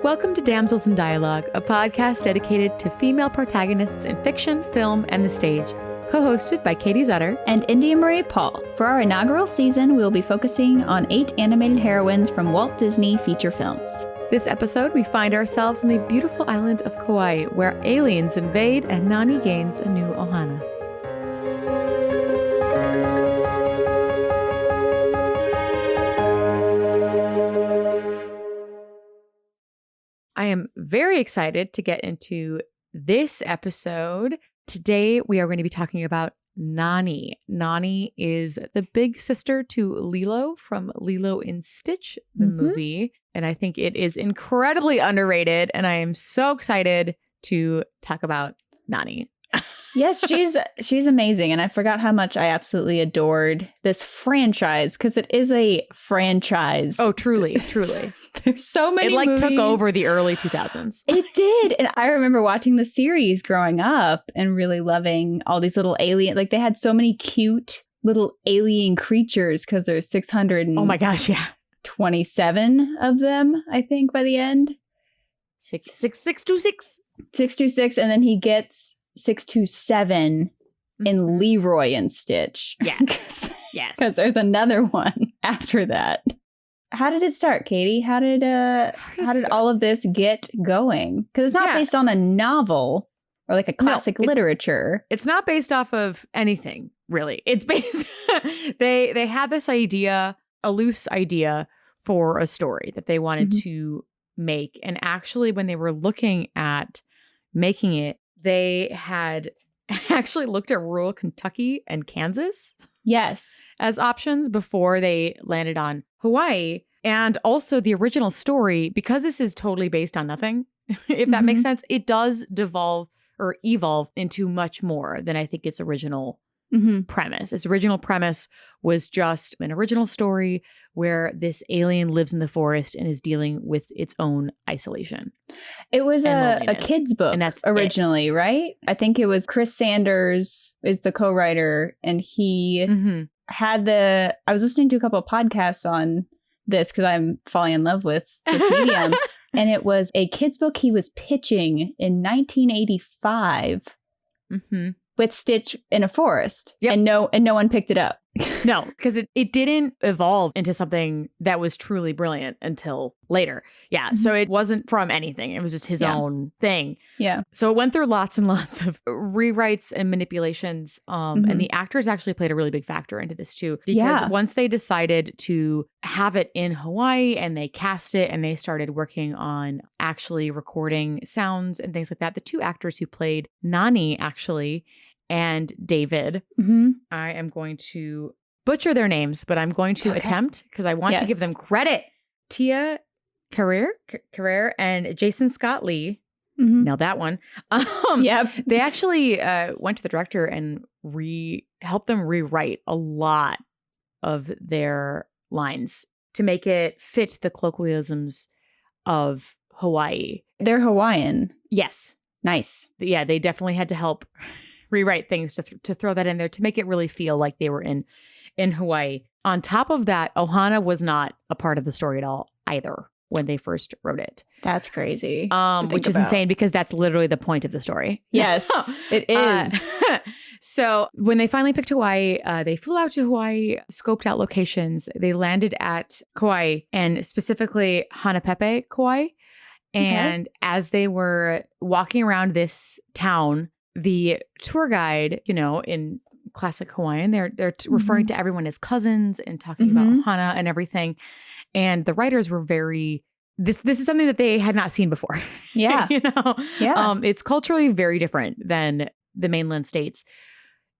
Welcome to Damsels in Dialogue, a podcast dedicated to female protagonists in fiction, film, and the stage. Co-hosted by Katie Zutter and India Marie Paul. For our inaugural season, we will be focusing on 8 animated heroines from Walt Disney feature films. This episode, we find ourselves on the beautiful island of Kauai, where aliens invade and Nani gains a new Ohana. I am very excited to get into this episode. Today, we are going to be talking about Nani. Nani is the big sister to Lilo from Lilo and Stitch, the movie. And I think it is incredibly underrated. And I am so excited to talk about Nani. Yes, she's amazing. And I forgot how much I absolutely adored this franchise, because it is a franchise. Oh, truly, truly. There's so many movies. took over the early 2000s. It did. And I remember watching the series growing up and really loving all these little alien, like they had so many cute little alien creatures, because there's 600 and oh my gosh, yeah, 27 of them, I think, by the end. 626. 626, and then he gets 627 in Leroy and Stitch. Yes. Yes. Because there's another one after that. How did it start, Katie? How did all of this get going? Because it's not based on a novel or like a classic literature. It's not based off of anything, really. It's based they had this idea, a loose idea for a story that they wanted to make. And actually, when they were looking at making it, they had actually looked at rural Kentucky and Kansas as options before they landed on Hawaii. And also the original story, because this is totally based on nothing, if that makes sense, it does evolve into much more than I think its original premise. Its original premise was just an original story where this alien lives in the forest and is dealing with its own isolation. It was a kid's book, and that's originally, right? I think it was Chris Sanders is the co-writer, and he had I was listening to a couple of podcasts on this because I'm falling in love with this medium, and it was a kid's book he was pitching in 1985. With Stitch in a forest. And no one picked it up. No, because it didn't evolve into something that was truly brilliant until later. Yeah. So it wasn't from anything. It was just his own thing. Yeah. So it went through lots and lots of rewrites and manipulations. And the actors actually played a really big factor into this too. Because once they decided to have it in Hawaii and they cast it and they started working on actually recording sounds and things like that, the two actors who played Nani actually and David. I am going to butcher their names, but I'm going to attempt because I want to give them credit. Tia Carrere and Jason Scott Lee. Now that one. They actually went to the director and helped them rewrite a lot of their lines to make it fit the colloquialisms of Hawaii. They're Hawaiian. Yes. Nice. Yeah, they definitely had to help rewrite things to throw that in there to make it really feel like they were in Hawaii. On top of that, Ohana was not a part of the story at all either when they first wrote it. That's crazy. Which is insane because that's literally the point of the story. Yes, it is. So when they finally picked Hawaii, they flew out to Hawaii, scoped out locations. They landed at Kauai and specifically Hanapepe, Kauai. And as they were walking around this town, the tour guide, in classic Hawaiian, they're referring to everyone as cousins and talking about Ohana and everything. And the writers were very, this is something that they had not seen before. Yeah. It's culturally very different than the mainland states.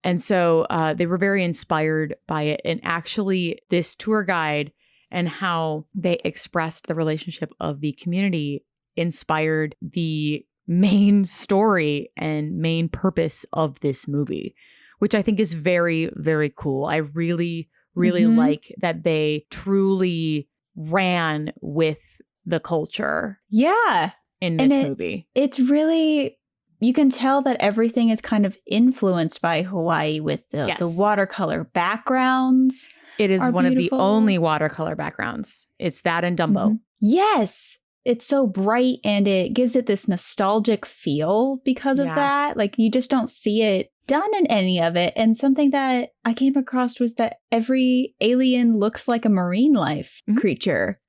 And so they were very inspired by it. And actually this tour guide and how they expressed the relationship of the community inspired the main story and main purpose of this movie, which I think is very, very cool. I really, really like that they truly ran with the culture. Yeah. In this movie. It's really, you can tell that everything is kind of influenced by Hawaii with the watercolor backgrounds. It is one of the only watercolor backgrounds. It's that and Dumbo. Yes. it's so bright and it gives it this nostalgic feel because of that. Like, you just don't see it done in any of it. And something that I came across was that every alien looks like a marine life creature.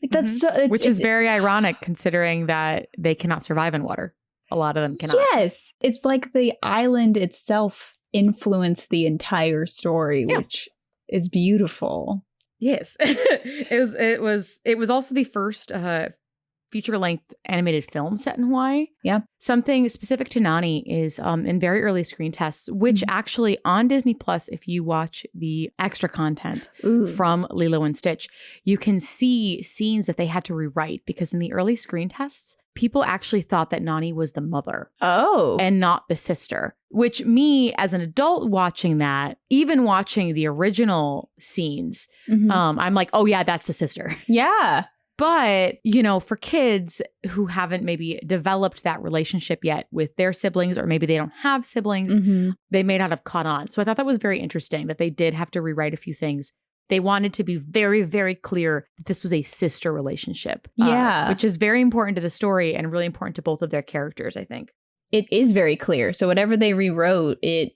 Like, that's which is very ironic considering that they cannot survive in water. A lot of them cannot. Yes. It's like the island itself influenced the entire story, which is beautiful. Yes. It was also the first feature-length animated film set in Hawaii. Yeah. Something specific to Nani is in very early screen tests, which actually on Disney Plus, if you watch the extra content from Lilo and Stitch, you can see scenes that they had to rewrite because in the early screen tests, people actually thought that Nani was the mother. Oh. And not the sister. Which me, as an adult watching that, even watching the original scenes, I'm like, oh yeah, that's the sister. Yeah. But, you know, for kids who haven't maybe developed that relationship yet with their siblings, or maybe they don't have siblings, they may not have caught on. So I thought that was very interesting that they did have to rewrite a few things. They wanted to be very, very clear that this was a sister relationship. Which is very important to the story and really important to both of their characters, I think. It is very clear. So whatever they rewrote, it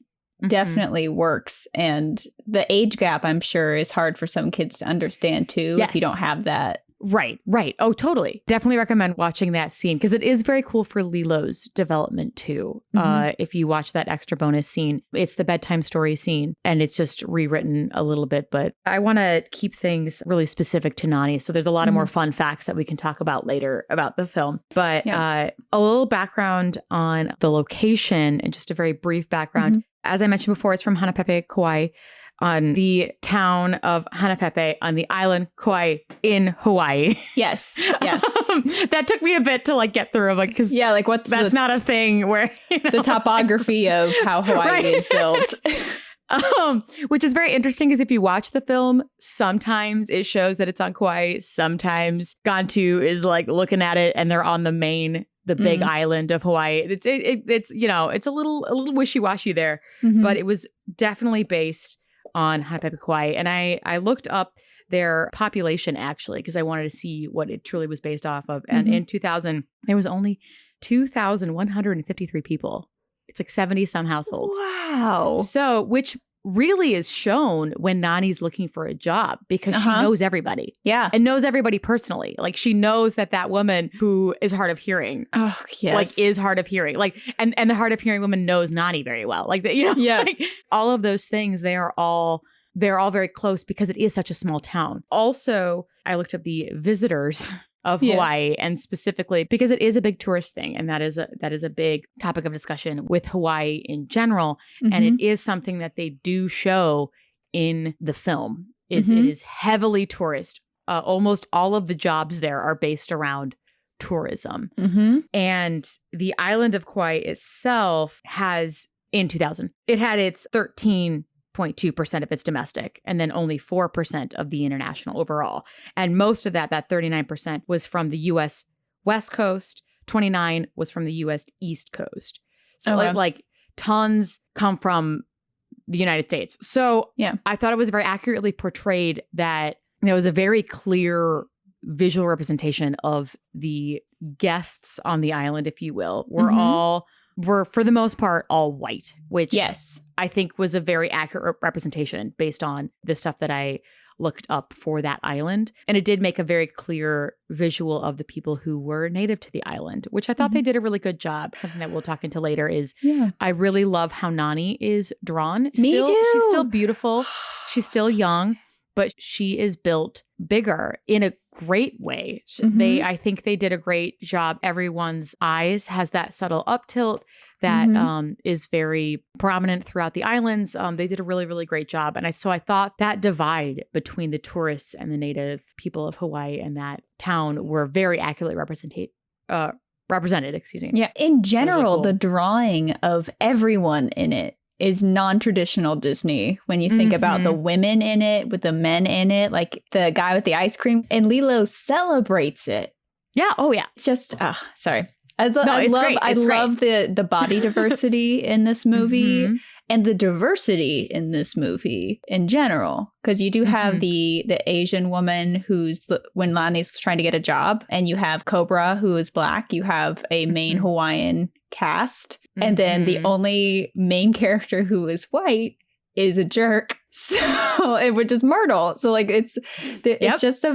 definitely works. And the age gap, I'm sure, is hard for some kids to understand, too, if you don't have that. Right. Oh, totally. Definitely recommend watching that scene because it is very cool for Lilo's development too. If you watch that extra bonus scene, it's the bedtime story scene and it's just rewritten a little bit. But I want to keep things really specific to Nani. So there's a lot of more fun facts that we can talk about later about the film. But a little background on the location and just a very brief background. As I mentioned before, it's from Hanapepe, Kauai. On the town of Hanapepe on the island Kauai in Hawaii. Yes. That took me a bit to like get through, like because that's not a thing where the topography of how Hawaii is built. Which is very interesting because if you watch the film, sometimes it shows that it's on Kauai. Sometimes Gantu is like looking at it and they're on the big island of Hawaii. It's you know, it's a little wishy-washy there, but it was definitely based on Hanapepe, Kauai. And I looked up their population actually because I wanted to see what it truly was based off of. And in 2000, there was only 2,153 people. It's like 70 some households. Wow. So, which really is shown when Nani's looking for a job because she knows everybody. Yeah. And knows everybody personally. Like she knows that woman who is hard of hearing. Oh, yes. Like is hard of hearing. Like and the hard of hearing woman knows Nani very well. Like you know, like, all of those things, they're all very close because it is such a small town. Also, I looked up the visitors of Hawaii and specifically because it is a big tourist thing. And that is a big topic of discussion with Hawaii in general. And it is something that they do show in the film. It is heavily tourist. Almost all of the jobs there are based around tourism. And the island of Kauai itself has, in 2000, it had its 13.2% of its domestic, and then only 4% of the international overall. And most of that 39% was from the U.S. West Coast, 29 was from the U.S. East Coast. So like tons come from the United States. So I thought it was very accurately portrayed that there was a very clear visual representation of the guests on the island, if you will, were for the most part all white, which I think was a very accurate representation based on the stuff that I looked up for that island. And it did make a very clear visual of the people who were native to the island, which I thought they did a really good job. Something that we'll talk into later is I really love how Nani is drawn. Me too. She's still beautiful. She's still young, but she is built bigger in a great way. I think they did a great job. Everyone's eyes has that subtle up tilt that is very prominent throughout the islands. They did a really, really great job. And so I thought that divide between the tourists and the native people of Hawaii and that town were very accurately represented. Yeah. In general, really cool. The drawing of everyone in it is non-traditional Disney when you think about the women in it with the men in it, like the guy with the ice cream, and Lilo celebrates it. Yeah. Oh yeah. It's just, sorry. I love the body diversity in this movie. and the diversity in this movie in general. Because you do have the Asian woman who's, when Nani's trying to get a job, and you have Cobra, who is Black. You have a main Hawaiian cast. And then the only main character who is white is a jerk. So, which is Myrtle. So like it's just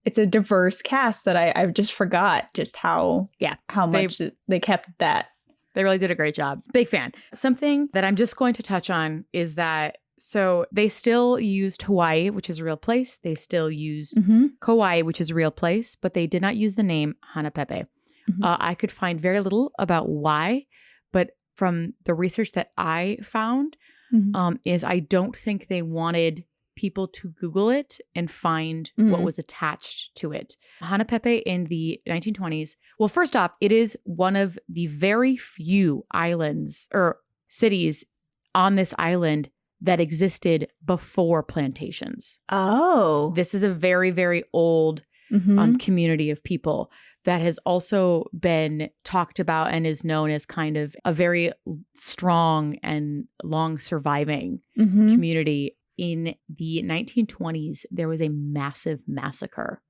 it's a diverse cast that I just forgot just how much they kept that. They really did a great job. Big fan. Something that I'm just going to touch on is that, so they still used Hawaii, which is a real place. They still used Kauai, which is a real place, but they did not use the name Hanapepe. I could find very little about why, but from the research that I found, is I don't think they wanted people to Google it and find what was attached to it. Hanapepe in the 1920s. Well, first off, it is one of the very few islands or cities on this island that existed before plantations. Oh. This is a very, very old community of people that has also been talked about and is known as kind of a very strong and long surviving community. In the 1920s, there was a massive massacre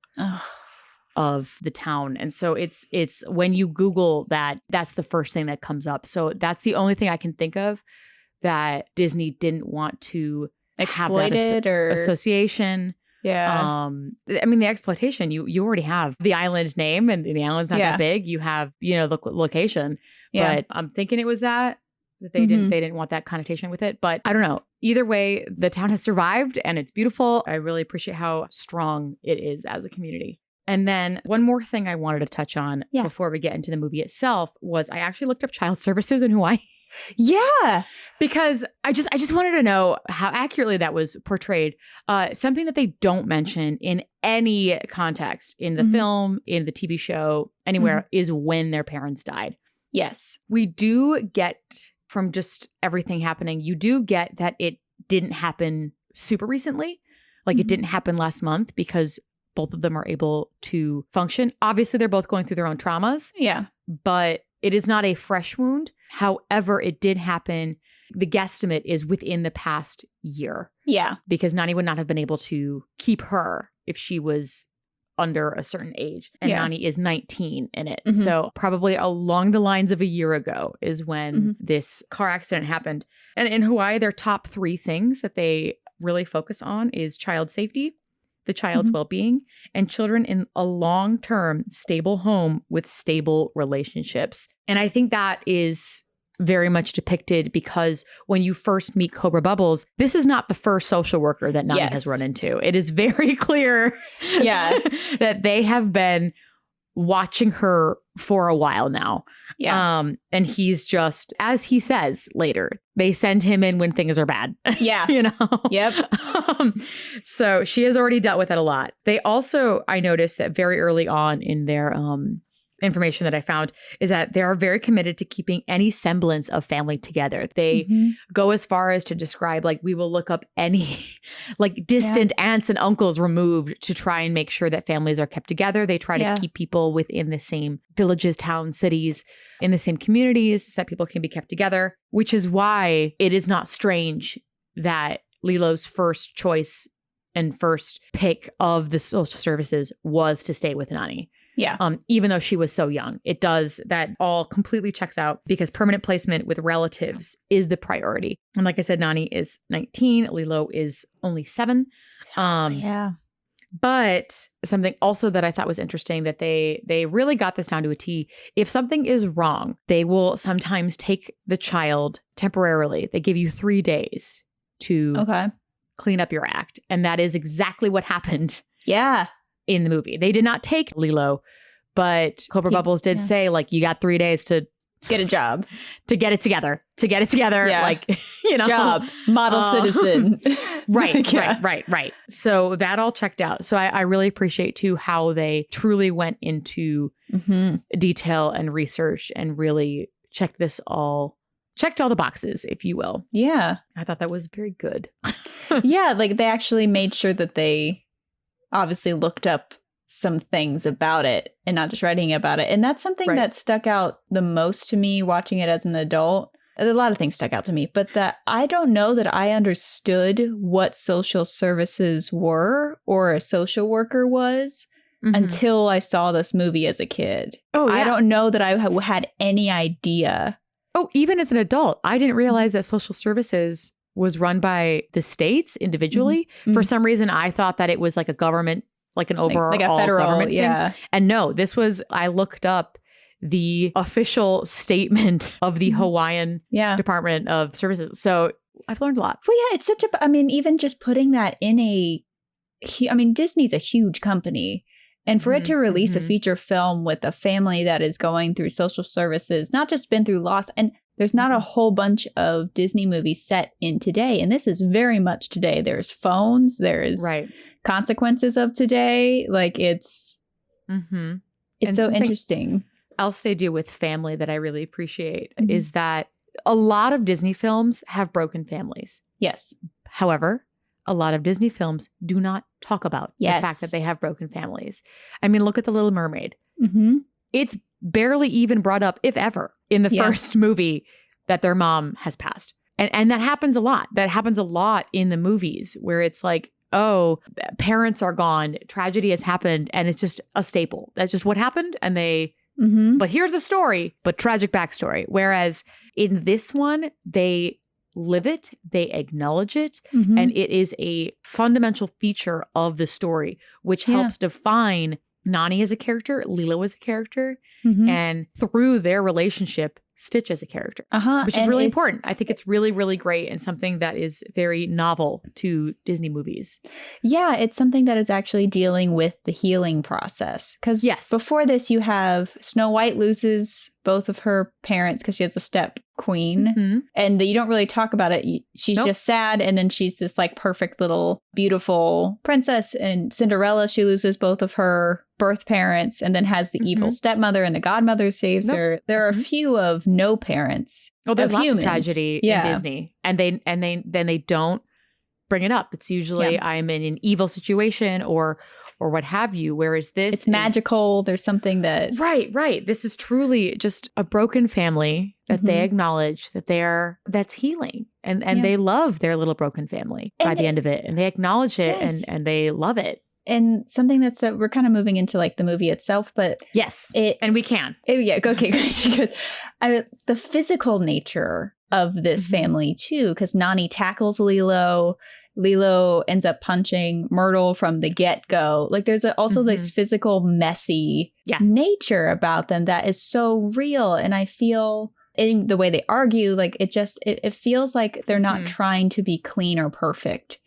of the town. And so it's when you Google that, that's the first thing that comes up. So that's the only thing I can think of that Disney didn't want to exploit it or association. Yeah. I mean, the exploitation, you already have the island name, and the island's not that big. You have, the location. Yeah. But I'm thinking it was that they didn't want that connotation with it. But I don't know. Either way, the town has survived and it's beautiful. I really appreciate how strong it is as a community. And then one more thing I wanted to touch on before we get into the movie itself was I actually looked up child services in Hawaii. Yeah. Because I just wanted to know how accurately that was portrayed. Something that they don't mention in any context in the film, in the TV show, anywhere is when their parents died. Yes. We do get, from just everything happening, you do get that it didn't happen super recently. Like it didn't happen last month because both of them are able to function. Obviously, they're both going through their own traumas. Yeah. But it is not a fresh wound. However, it did happen. The guesstimate is within the past year. Yeah. Because Nani would not have been able to keep her if she was under a certain age. And Nani is 19 in it. So probably along the lines of a year ago is when this car accident happened. And in Hawaii, their top 3 things that they really focus on is child safety, the child's well-being, and children in a long-term stable home with stable relationships. And I think that is very much depicted because when you first meet Cobra Bubbles, this is not the first social worker that Nani has run into. It is very clear that they have been watching her for a while now. Yeah. And he's just, as he says later, they send him in when things are bad. Yeah. Yep. So she has already dealt with it a lot. They also, I noticed that very early on in their information that I found is that they are very committed to keeping any semblance of family together. They go as far as to describe, like, we will look up any like distant aunts and uncles removed to try and make sure that families are kept together. They try to keep people within the same villages, towns, cities, in the same communities so that people can be kept together, which is why it is not strange that Lilo's first choice and first pick of the social services was to stay with Nani. Yeah. Even though she was so young, it does, that all completely checks out because permanent placement with relatives is the priority. And like I said, Nani is 19. Lilo is only 7. But something also that I thought was interesting that they really got this down to a T. If something is wrong, they will sometimes take the child temporarily. They give you 3 days to clean up your act. And that is exactly what happened. Yeah. In the movie. They did not take Lilo, but Cobra Bubbles did say, like, you got 3 days to get a job, to get it together, Yeah. like, job, model citizen. Right. So that all checked out. So I really appreciate too how they truly went into detail and research and really checked all the boxes, if you will. Yeah. I thought that was very good. Yeah. Like they actually made sure that they obviously looked up some things about it and not just writing about it. And that's something that stuck out the most to me watching it as an adult. a lot of things stuck out to me, but that I don't know that I understood what social services were or a social worker was until I saw this movie as a kid. Oh, yeah. I don't know that I had any idea. Oh, even as an adult, I didn't realize that social services was run by the states individually. For some reason, I thought that it was like a government, like an overall like a federal government thing. And no, this was, I looked up the official statement of the Hawaiian Department of Services. So I've learned a lot. Well, yeah, it's such a, I mean, even just putting that in I mean, Disney's a huge company. And for it to release a feature film with a family that is going through social services, not just been through loss, and there's not a whole bunch of Disney movies set in today. And this is very much today. There's phones, there's consequences of today. Like it's so interesting. Else they do with family that I really appreciate is that a lot of Disney films have broken families. Yes. However, a lot of Disney films do not talk about the fact that they have broken families. I mean, look at The Little Mermaid. It's barely even brought up, if ever, in the first movie that their mom has passed. And that happens a lot. That happens a lot in the movies where it's like, oh, parents are gone, tragedy has happened, and it's just a staple. That's just what happened. And they, but here's the story, but tragic backstory. Whereas in this one, they live it, they acknowledge it, and it is a fundamental feature of the story, which helps define Nani as a character, Lilo as a character, and through their relationship, Stitch as a character, which is really important. I think it's really, really great and something that is very novel to Disney movies. Yeah, it's something that is actually dealing with the healing process. Because before this, you have Snow White loses both of her parents because she has a step queen, and you don't really talk about it. She's just sad, and then she's this like perfect little beautiful princess. And Cinderella, she loses both of her birth parents and then has the evil stepmother, and the godmother saves her. There are a few of no parents. Oh, there's lots of tragedy in Disney, and they don't bring it up. It's usually I'm in an evil situation or what have you. Whereas it's magical. There's something that right. This is truly just a broken family that they acknowledge that that's healing, and they love their little broken family by the end of it, and they acknowledge it and they love it. And something that's we're kind of moving into like the movie itself, but and we can. Good. The physical nature of this family too, because Nani tackles Lilo. Lilo ends up punching Myrtle from the get-go. Like there's also this physical, messy nature about them that is so real. And I feel in the way they argue, like it feels like they're not trying to be clean or perfect.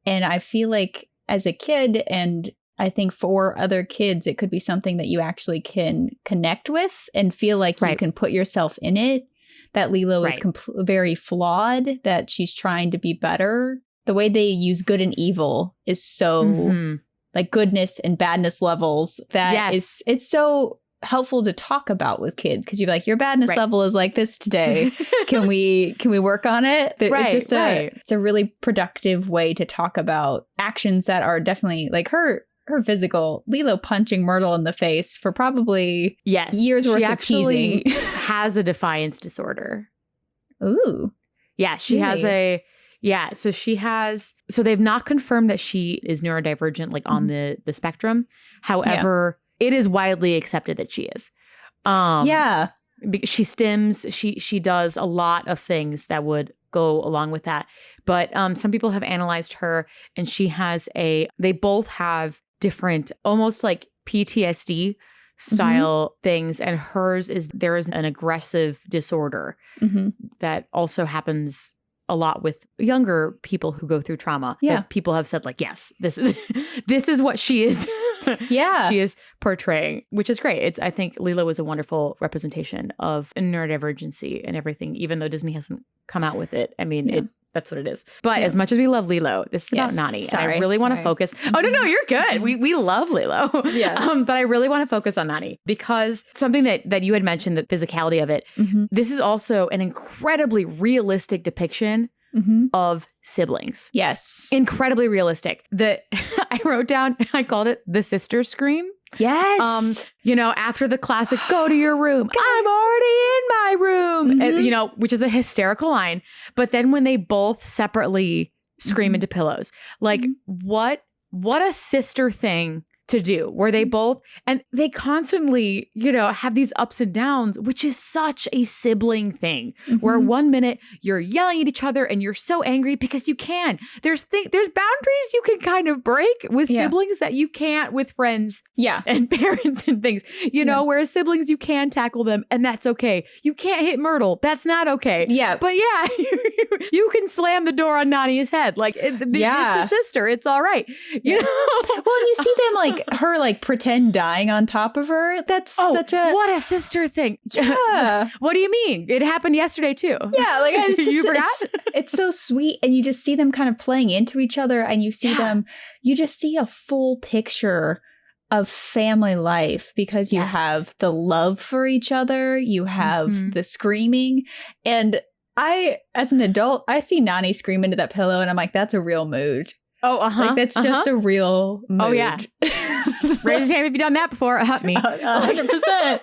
And I feel like as a kid, and I think for other kids, it could be something that you actually can connect with and feel like you can put yourself in it, that Lilo is very flawed, that she's trying to be better. The way they use good and evil is so like goodness and badness levels that it's so helpful to talk about with kids, because you're like, your badness level is like this today. Can we work on it? It's just it's a really productive way to talk about actions that are definitely like her physical. Lilo punching Myrtle in the face for probably years worth of teasing. Has a defiance disorder. Ooh. Yeah, she has a so they've not confirmed that she is neurodivergent, like on the spectrum. However, it is widely accepted that she is. She stims, she does a lot of things that would go along with that. But some people have analyzed her, and she has they both have different, almost like PTSD style things. And hers there is an aggressive disorder that also happens a lot with younger people who go through trauma. That people have said like, yes, this is what she is. She is portraying, which is great. I think Lilo is a wonderful representation of neurodivergency and everything, even though Disney hasn't come out with it. I mean, that's what it is. But as much as we love Lilo, this is about Nani. And I really want to focus. Oh, no, you're good. We love Lilo. But I really want to focus on Nani, because something that you had mentioned, the physicality of it, this is also an incredibly realistic depiction of siblings. Yes. Incredibly realistic. I wrote down, I called it the sister scream. Yes. After the classic, go to your room. I'm already in my room. And, which is a hysterical line. But then when they both separately scream into pillows, like what a sister thing to do, where they both, and they constantly, have these ups and downs, which is such a sibling thing, where 1 minute you're yelling at each other and you're so angry because you can. There's boundaries you can kind of break with siblings that you can't with friends and parents and things, whereas siblings, you can tackle them and that's okay. You can't hit Myrtle. That's not okay. Yeah. But you can slam the door on Nani's head. Like, it's a sister. It's all right. You know? Well, and you see them like, her like pretend dying on top of her. That's such a what a sister thing. Yeah. What do you mean? It happened yesterday too. Yeah, like you forgot? It's so sweet, and you just see them kind of playing into each other, and you see them. You just see a full picture of family life because you have the love for each other, you have the screaming, and as an adult, I see Nani scream into that pillow, and I'm like, that's a real mood. Oh, like that's just a real mood. Oh yeah. Raise your hand if you've done that before. Me. 100%.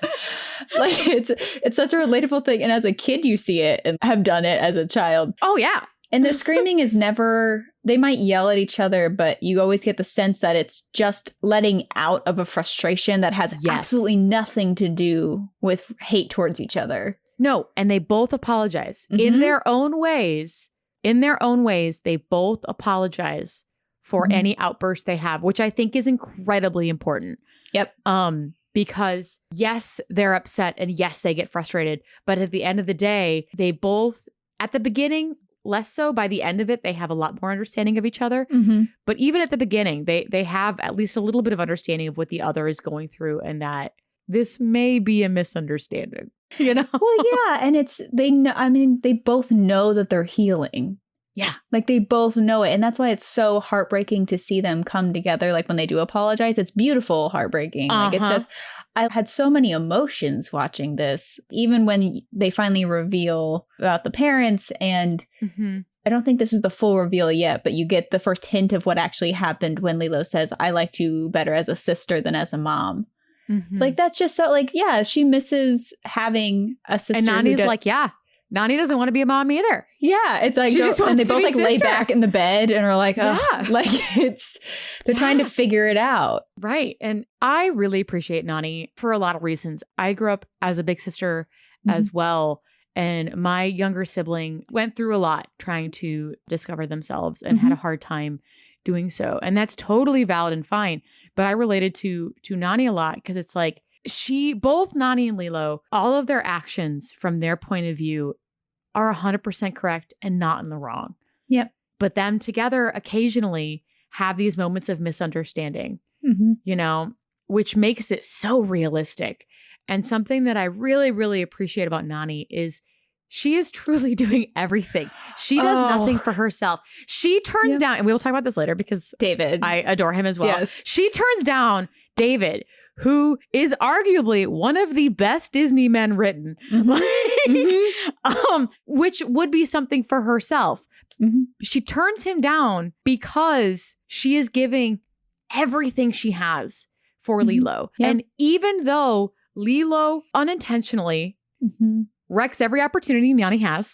Like it's such a relatable thing, and as a kid, you see it and have done it as a child. Oh yeah. And the screaming is never. They might yell at each other, but you always get the sense that it's just letting out of a frustration that has absolutely nothing to do with hate towards each other. No, and they both apologize in their own ways. In their own ways, they both apologize for any outbursts they have, which I think is incredibly important. Yep. Because yes, they're upset and yes, they get frustrated. But at the end of the day, they both, at the beginning, less so. By the end of it, they have a lot more understanding of each other. But even at the beginning, they have at least a little bit of understanding of what the other is going through and that this may be a misunderstanding. Well, yeah. And they both know that they're healing. Yeah. Like they both know it. And that's why it's so heartbreaking to see them come together. Like when they do apologize, it's beautiful, heartbreaking. Like it's just, I had so many emotions watching this, even when they finally reveal about the parents. And I don't think this is the full reveal yet, but you get the first hint of what actually happened when Lilo says, I liked you better as a sister than as a mom. Like that's just so like, yeah, she misses having a sister. And Nani's like, yeah. Nani doesn't want to be a mom either. Yeah, it's like, and they both like lay back in the bed and are like, like they're trying to figure it out. Right. And I really appreciate Nani for a lot of reasons. I grew up as a big sister as well. And my younger sibling went through a lot trying to discover themselves and had a hard time doing so. And that's totally valid and fine. But I related to Nani a lot because it's like, both Nani and Lilo, all of their actions from their point of view are 100% correct and not in the wrong. Yep. But them together occasionally have these moments of misunderstanding, which makes it so realistic. And something that I really, really appreciate about Nani is she is truly doing everything. She does nothing for herself. She turns down, and we will talk about this later because David, I adore him as well. Yes. She turns down David, who is arguably one of the best Disney men written, which would be something for herself. She turns him down because she is giving everything she has for Lilo. Yep. And even though Lilo unintentionally wrecks every opportunity Nani has,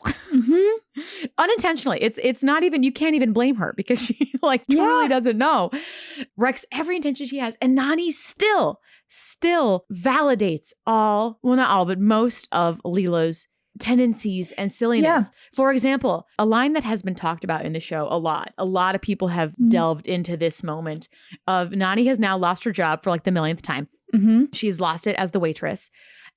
unintentionally, it's not even, you can't even blame her because she like truly doesn't know, wrecks every intention she has. And Nani still validates all, well, not all, but most of Lilo's tendencies and silliness. For example, a line that has been talked about in the show a lot of people have delved into this moment of Nani has now lost her job for like the millionth time. She's lost it as the waitress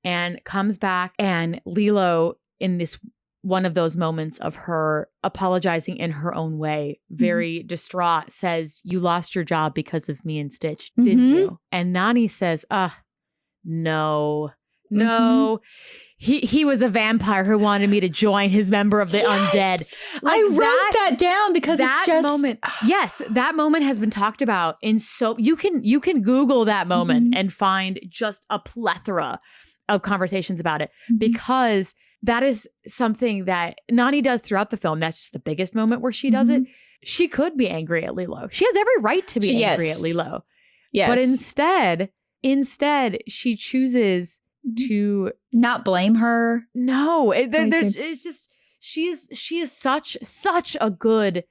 and comes back, and Lilo, in this one of those moments of her apologizing in her own way, very distraught, says, you lost your job because of me and Stitch, didn't you? And Nani says, no. He was a vampire who wanted me to join his member of the undead. Like I wrote that down because it's just moment. Yes, that moment has been talked about in so you can Google that moment and find just a plethora of conversations about it because that is something that Nani does throughout the film. That's just the biggest moment where she does it. She could be angry at Lilo. She has every right to be angry at Lilo. Yes. But instead, instead she chooses to not blame her. No, it's just she is such a good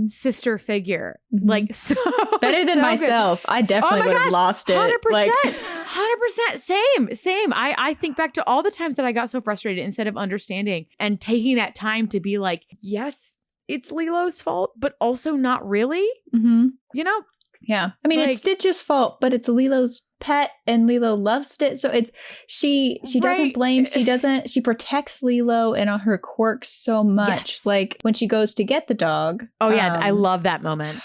sister figure. Like so better than myself. Good. I definitely would have lost it. 100%. 100%. Same. I think back to all the times that I got so frustrated instead of understanding and taking that time to be like, yes, it's Lilo's fault, but also not really. You know? Yeah. I mean, it's Stitch's fault, but it's Lilo's pet and Lilo loves Stitch. So it's she doesn't blame. She protects Lilo and her quirks so much. Yes. Like when she goes to get the dog. Oh, yeah. I love that moment.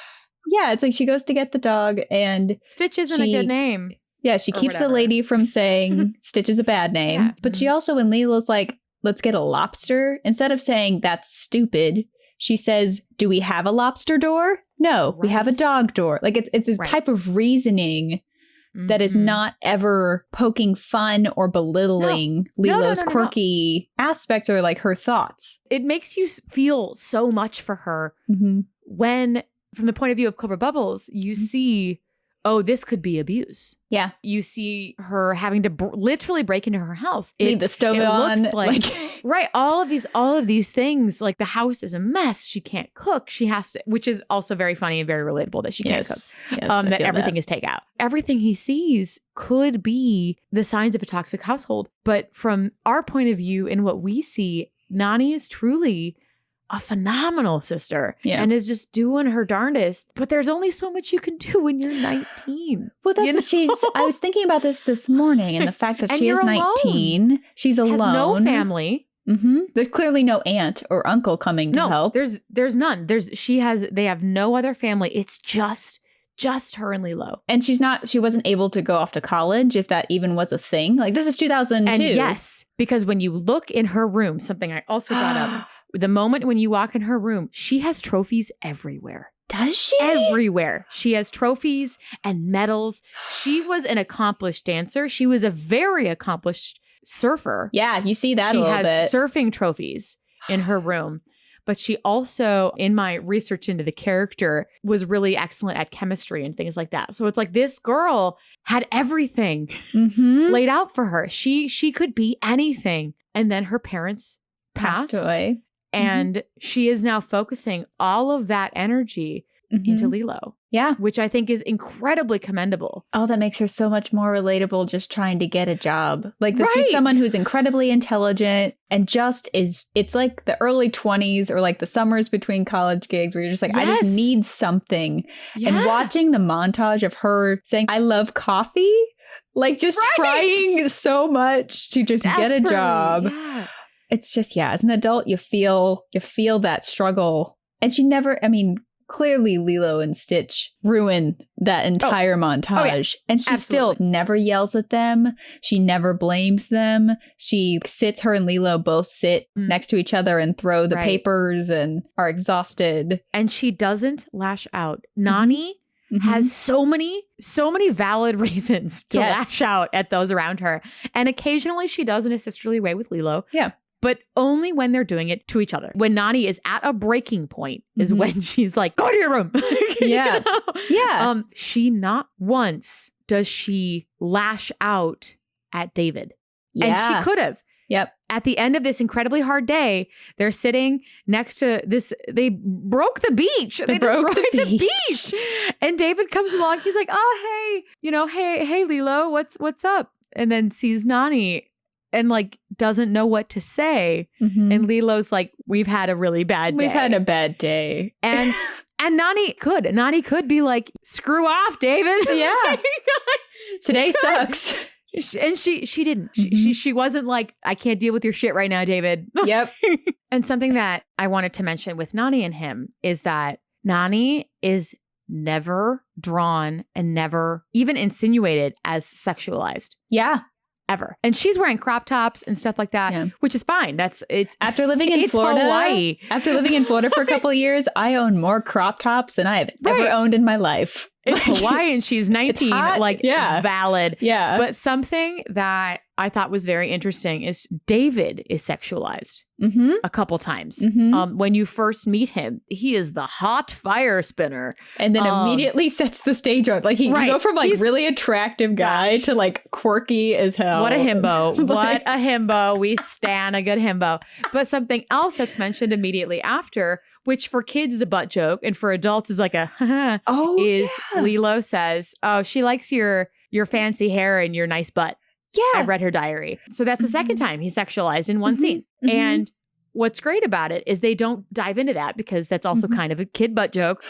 Yeah. It's like she goes to get the dog and Stitch isn't a good name. Yeah. She keeps the lady from saying Stitch is a bad name. Yeah. But she also, when Lilo's like, let's get a lobster, instead of saying that's stupid, she says, do we have a lobster door? No, we have a dog door. Like it's a type of reasoning that is not ever poking fun or belittling Lilo's quirky aspects or like her thoughts. It makes you feel so much for her when, from the point of view of Cobra Bubbles, you see, oh, this could be abuse. Yeah. You see her having to literally break into her house. Leave the stove on. Looks like right. All of these things, like the house is a mess. She can't cook. She has to, which is also very funny and very relatable that she can't cook. Yes, that everything is takeout. Everything he sees could be the signs of a toxic household. But from our point of view and what we see, Nani is truly a phenomenal sister and is just doing her darndest. But there's only so much you can do when you're 19. Well, that's what she's... I was thinking about this morning and the fact that she is 19. Alone. She's alone. Has no family. There's clearly no aunt or uncle coming to help. There's none. They have no other family. It's just her and Lilo. And she wasn't able to go off to college, if that even was a thing. Like, this is 2002. And yes, because when you look in her room, something I also brought up, the moment when you walk in her room, she has trophies everywhere. Does she? Everywhere. She has trophies and medals. She was an accomplished dancer. She was a very accomplished surfer. Yeah, you see that a little bit. She has surfing trophies in her room. But she also, in my research into the character, was really excellent at chemistry and things like that. So it's like this girl had everything laid out for her. She could be anything. And then her parents passed away. And she is now focusing all of that energy into Lilo. Yeah. Which I think is incredibly commendable. Oh, that makes her so much more relatable just trying to get a job. Like that she's someone who's incredibly intelligent and just it's like the early 20s or like the summers between college gigs where you're just like, I just need something. Yeah. And watching the montage of her saying, I love coffee, like just trying so much to just get a job. Yeah. It's just, as an adult, you feel that struggle. And she never, I mean, clearly Lilo and Stitch ruin that entire montage. And she still never yells at them. She never blames them. Her and Lilo both sit next to each other and throw the papers and are exhausted. And she doesn't lash out. Nani has so many valid reasons to lash out at those around her. And occasionally she does in a sisterly way with Lilo. Yeah. But only when they're doing it to each other. When Nani is at a breaking point is when she's like, go to your room. Yeah. Yeah. She not once does she lash out at David. Yeah. And she could have. Yep. At the end of this incredibly hard day, they're sitting next to this. They broke the beach. They broke the beach. And David comes along. He's like, oh, hey, hey, Lilo, what's up? And then sees Nani. And like doesn't know what to say. And Lilo's like, we've had a really bad day. We've had a bad day. And Nani could be like, screw off, David. Yeah. Today sucks. And she didn't. She wasn't like, I can't deal with your shit right now, David. Yep. And something that I wanted to mention with Nani and him is that Nani is never drawn and never even insinuated as sexualized. Yeah. Ever. And she's wearing crop tops and stuff like that, which is fine. It's after living in Florida. Hawaii. After living in Florida for a couple of years, I own more crop tops than I have ever owned in my life. It's Hawaii and she's 19. Valid. Yeah. But something that I thought was very interesting is David is sexualized a couple times. When you first meet him, he is the hot fire spinner. And then immediately sets the stage on. Like you go from like really attractive guy to like quirky as hell. What a himbo. What a himbo. We stan a good himbo. But something else that's mentioned immediately after, which for kids is a butt joke and for adults is like a Lilo says, oh, she likes your fancy hair and your nice butt. Yeah. I read her diary. So that's the second time he's sexualized in one scene. And what's great about it is they don't dive into that because that's also kind of a kid butt joke.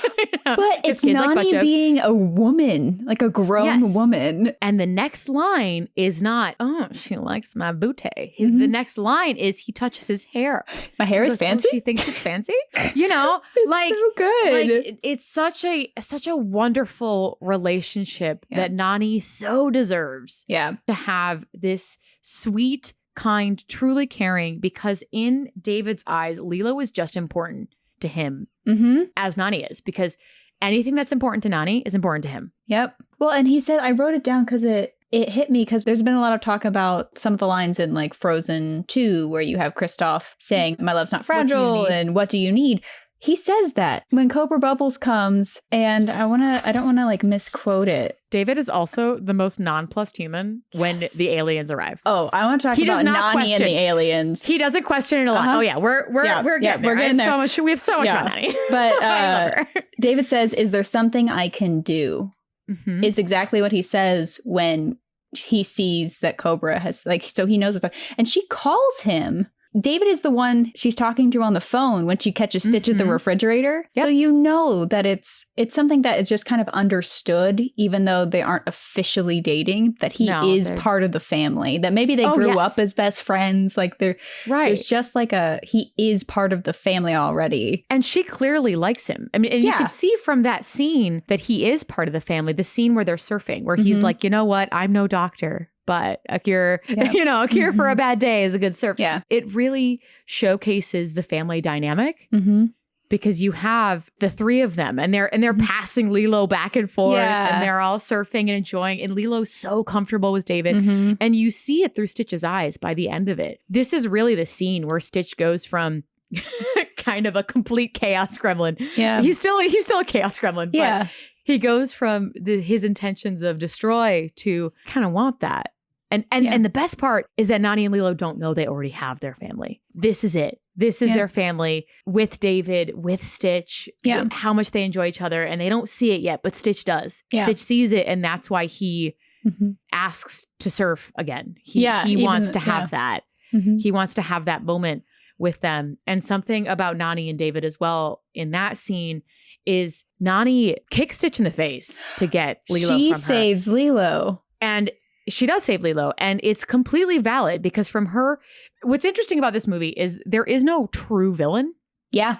But it's Nani being a woman, like a grown woman. And the next line is not, oh, she likes my booty. The next line is he touches his hair. My hair is fancy? Oh, she thinks it's fancy? You know? It's like so good. Like, it's such a wonderful relationship that Nani so deserves to have this sweet, kind, truly caring, because in David's eyes, Lilo is just important to him as Nani is, because anything that's important to Nani is important to him. Yep. Well, and he said, I wrote it down because it hit me because there's been a lot of talk about some of the lines in like Frozen 2 where you have Kristoff saying, my love's not fragile and what do you need? He says that when Cobra Bubbles comes, and I don't want to like misquote it. David is also the most nonplussed human when the aliens arrive. Oh, I want to talk about Nani and the aliens. He doesn't question it a lot. Oh yeah, we're getting there. So much. We have so much on Nani. But David says, "Is there something I can do?" Is exactly what he says when he sees that Cobra has so he knows what's and she calls him. David is the one she's talking to on the phone when she catches Stitch at the refrigerator. Yep. So you know that it's something that is just kind of understood, even though they aren't officially dating, that he is part of the family, that maybe they grew up as best friends. Like there's just like he is part of the family already. And she clearly likes him. I mean, and you can see from that scene that he is part of the family, the scene where they're surfing, where he's like, you know what, I'm no doctor, but a cure, a cure for a bad day is a good surf. Yeah. It really showcases the family dynamic because you have the three of them and they're passing Lilo back and forth and they're all surfing and enjoying. And Lilo's so comfortable with David. And you see it through Stitch's eyes by the end of it. This is really the scene where Stitch goes from kind of a complete chaos gremlin. Yeah. He's still a chaos gremlin. Yeah. But he goes from his intentions of destroy to kind of want that. And the best part is that Nani and Lilo don't know they already have their family. This is it. This is their family with David, with Stitch, how much they enjoy each other. And they don't see it yet, but Stitch does. Yeah. Stitch sees it, and that's why he asks to surf again. He wants to have that. He wants to have that moment with them. And something about Nani and David as well in that scene is Nani kicks Stitch in the face to get Lilo from her. She saves Lilo. And she does save Lilo, and it's completely valid because from her, what's interesting about this movie is there is no true villain. Yeah.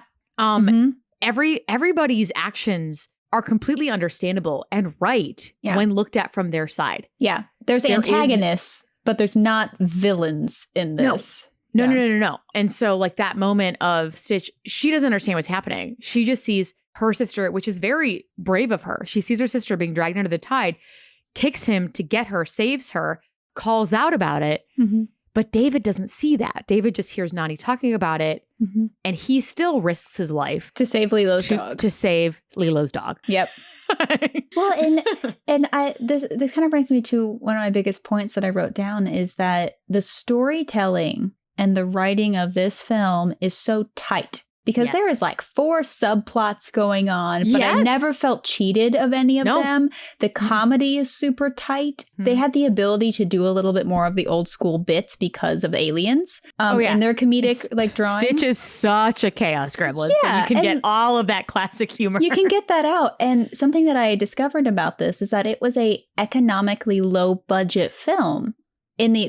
Everybody's actions are completely understandable and right when looked at from their side. Yeah. There's antagonists, but there's not villains in this. No. And so like that moment of Stitch, she doesn't understand what's happening. She just sees her sister, which is very brave of her. She sees her sister being dragged under the tide, kicks him to get her, saves her, calls out about it. But David doesn't see that. David just hears Nani talking about it. And he still risks his life to save Lilo's dog. To save Lilo's dog. Yep. Well, this kind of brings me to one of my biggest points that I wrote down is that the storytelling and the writing of this film is so tight. Because there is like 4 subplots going on, but I never felt cheated of any of them. The comedy is super tight. They had the ability to do a little bit more of the old school bits because of aliens and their comedic drawing. Stitch is such a chaos gremlin, so you can get all of that classic humor. You can get that out. And something that I discovered about this is that it was a economically low budget film.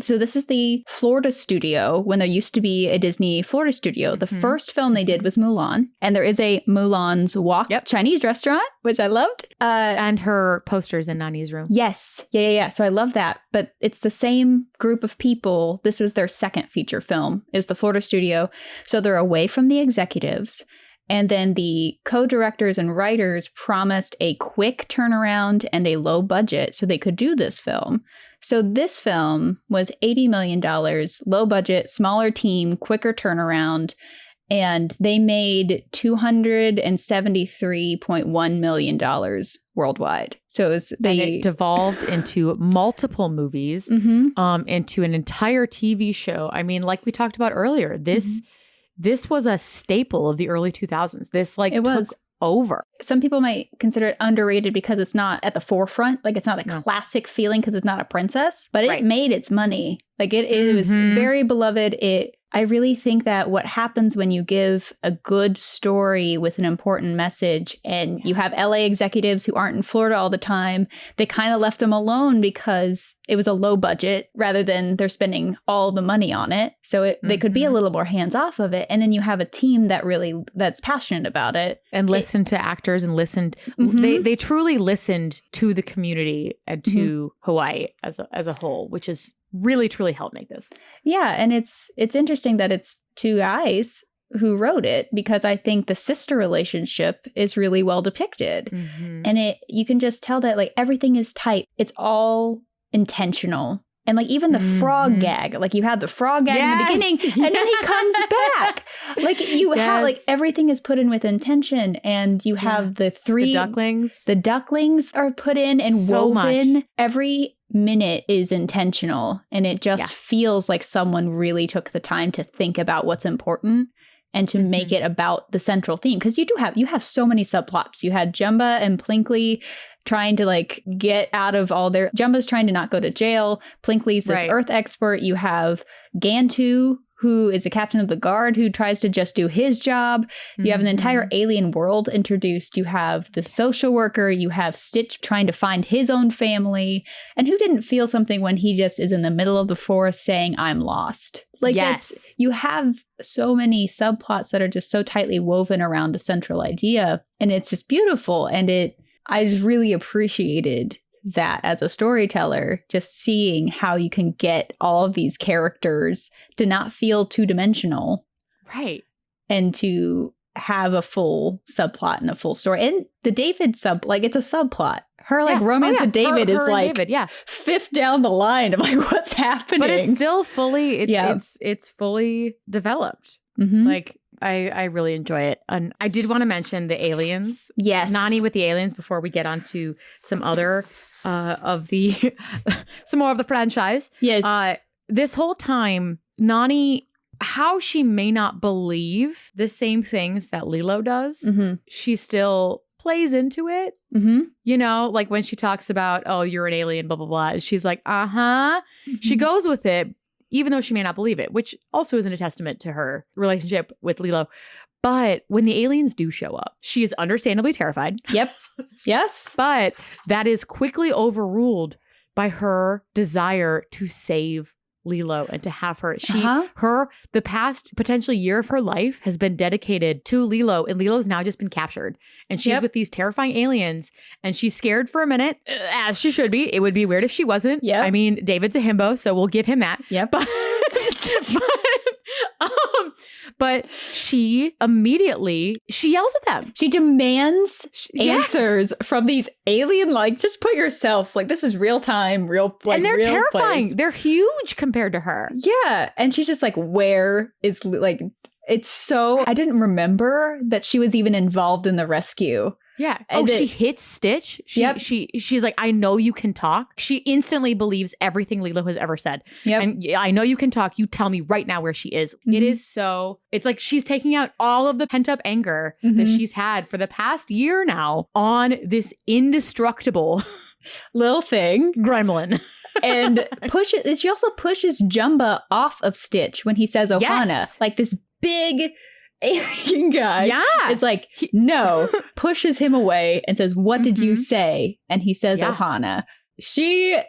So this is the Florida studio when there used to be a Disney Florida studio. The first film they did was Mulan. And there is a Mulan's Walk Chinese restaurant, which I loved. And her posters in Nani's room. Yes. Yeah. So I love that. But it's the same group of people. This was their second feature film. It was the Florida studio. So they're away from the executives. And then the co-directors and writers promised a quick turnaround and a low budget so they could do this film. So this film was $80 million, low budget, smaller team, quicker turnaround. And they made $273.1 million worldwide. So it devolved into multiple movies, into an entire TV show. I mean, like we talked about earlier, this was a staple of the early 2000s. This took over. Some people might consider it underrated because it's not at the forefront. Like, it's not a classic feeling because it's not a princess, but it made its money. Like, it was very beloved. I really think that what happens when you give a good story with an important message and you have LA executives who aren't in Florida all the time, they kind of left them alone because it was a low budget rather than they're spending all the money on it. So they could be a little more hands off of it. And then you have a team that's passionate about it. And listened to actors and listened. They truly listened to the community and to Hawaii as a whole, which is really, truly helped make this. Yeah. And it's interesting that it's two guys who wrote it because I think the sister relationship is really well depicted. And you can just tell that like everything is tight. It's all intentional. And like even the frog gag, like you have the frog gag in the beginning and then he comes back. Like you have like everything is put in with intention and you have the ducklings. The ducklings are put in and woven. Much. Every minute is intentional and it just feels like someone really took the time to think about what's important and to make it about the central theme. Because you have so many subplots. You had Jumba and Plinkley trying to like get out of all their... Jumba's trying to not go to jail. Plinkley's this earth expert. You have Gantu, who is a captain of the guard who tries to just do his job. You have an entire alien world introduced. You have the social worker. You have Stitch trying to find his own family. And who didn't feel something when he just is in the middle of the forest saying, I'm lost? Like, you have so many subplots that are just so tightly woven around the central idea. And it's just beautiful. And I just really appreciated that as a storyteller, just seeing how you can get all of these characters to not feel two-dimensional. Right. And to have a full subplot and a full story. And the David it's a subplot. Her romance with David is like fifth down the line of like what's happening. But it's still fully, it's fully developed. Like, I really enjoy it. And I did want to mention the aliens. Yes. Nani with the aliens before we get on to some other some more of the franchise. Yes. This whole time, Nani, how she may not believe the same things that Lilo does, she still plays into it. You know, like when she talks about, oh, you're an alien, blah, blah, blah. She's like, She goes with it, even though she may not believe it, which also isn't a testament to her relationship with Lilo. But when the aliens do show up, she is understandably terrified. Yep. Yes. But that is quickly overruled by her desire to save Lilo and to have her. The past potentially year of her life has been dedicated to Lilo, and Lilo's now just been captured. And she's with these terrifying aliens, and she's scared for a minute, as she should be. It would be weird if she wasn't. Yeah. I mean, David's a himbo, so we'll give him that. Yep. But she immediately, she yells at them. She demands answers from these alien, like, just put yourself, like, this is real time, and they're real terrifying. place. They're huge compared to her. Yeah. And she's just like, where is, like, it's so, I didn't remember that she was even involved in the rescue. Yeah. And she hits Stitch. She's like, I know you can talk. She instantly believes everything Lilo has ever said. Yep. And I know you can talk. You tell me right now where she is. It is so, it's like she's taking out all of the pent up anger that she's had for the past year now on this indestructible little thing. Gremlin. And she also pushes Jumba off of Stitch when he says Ohana. Like this big alien guy is like, no, pushes him away and says, what did you say? And he says Ohana. She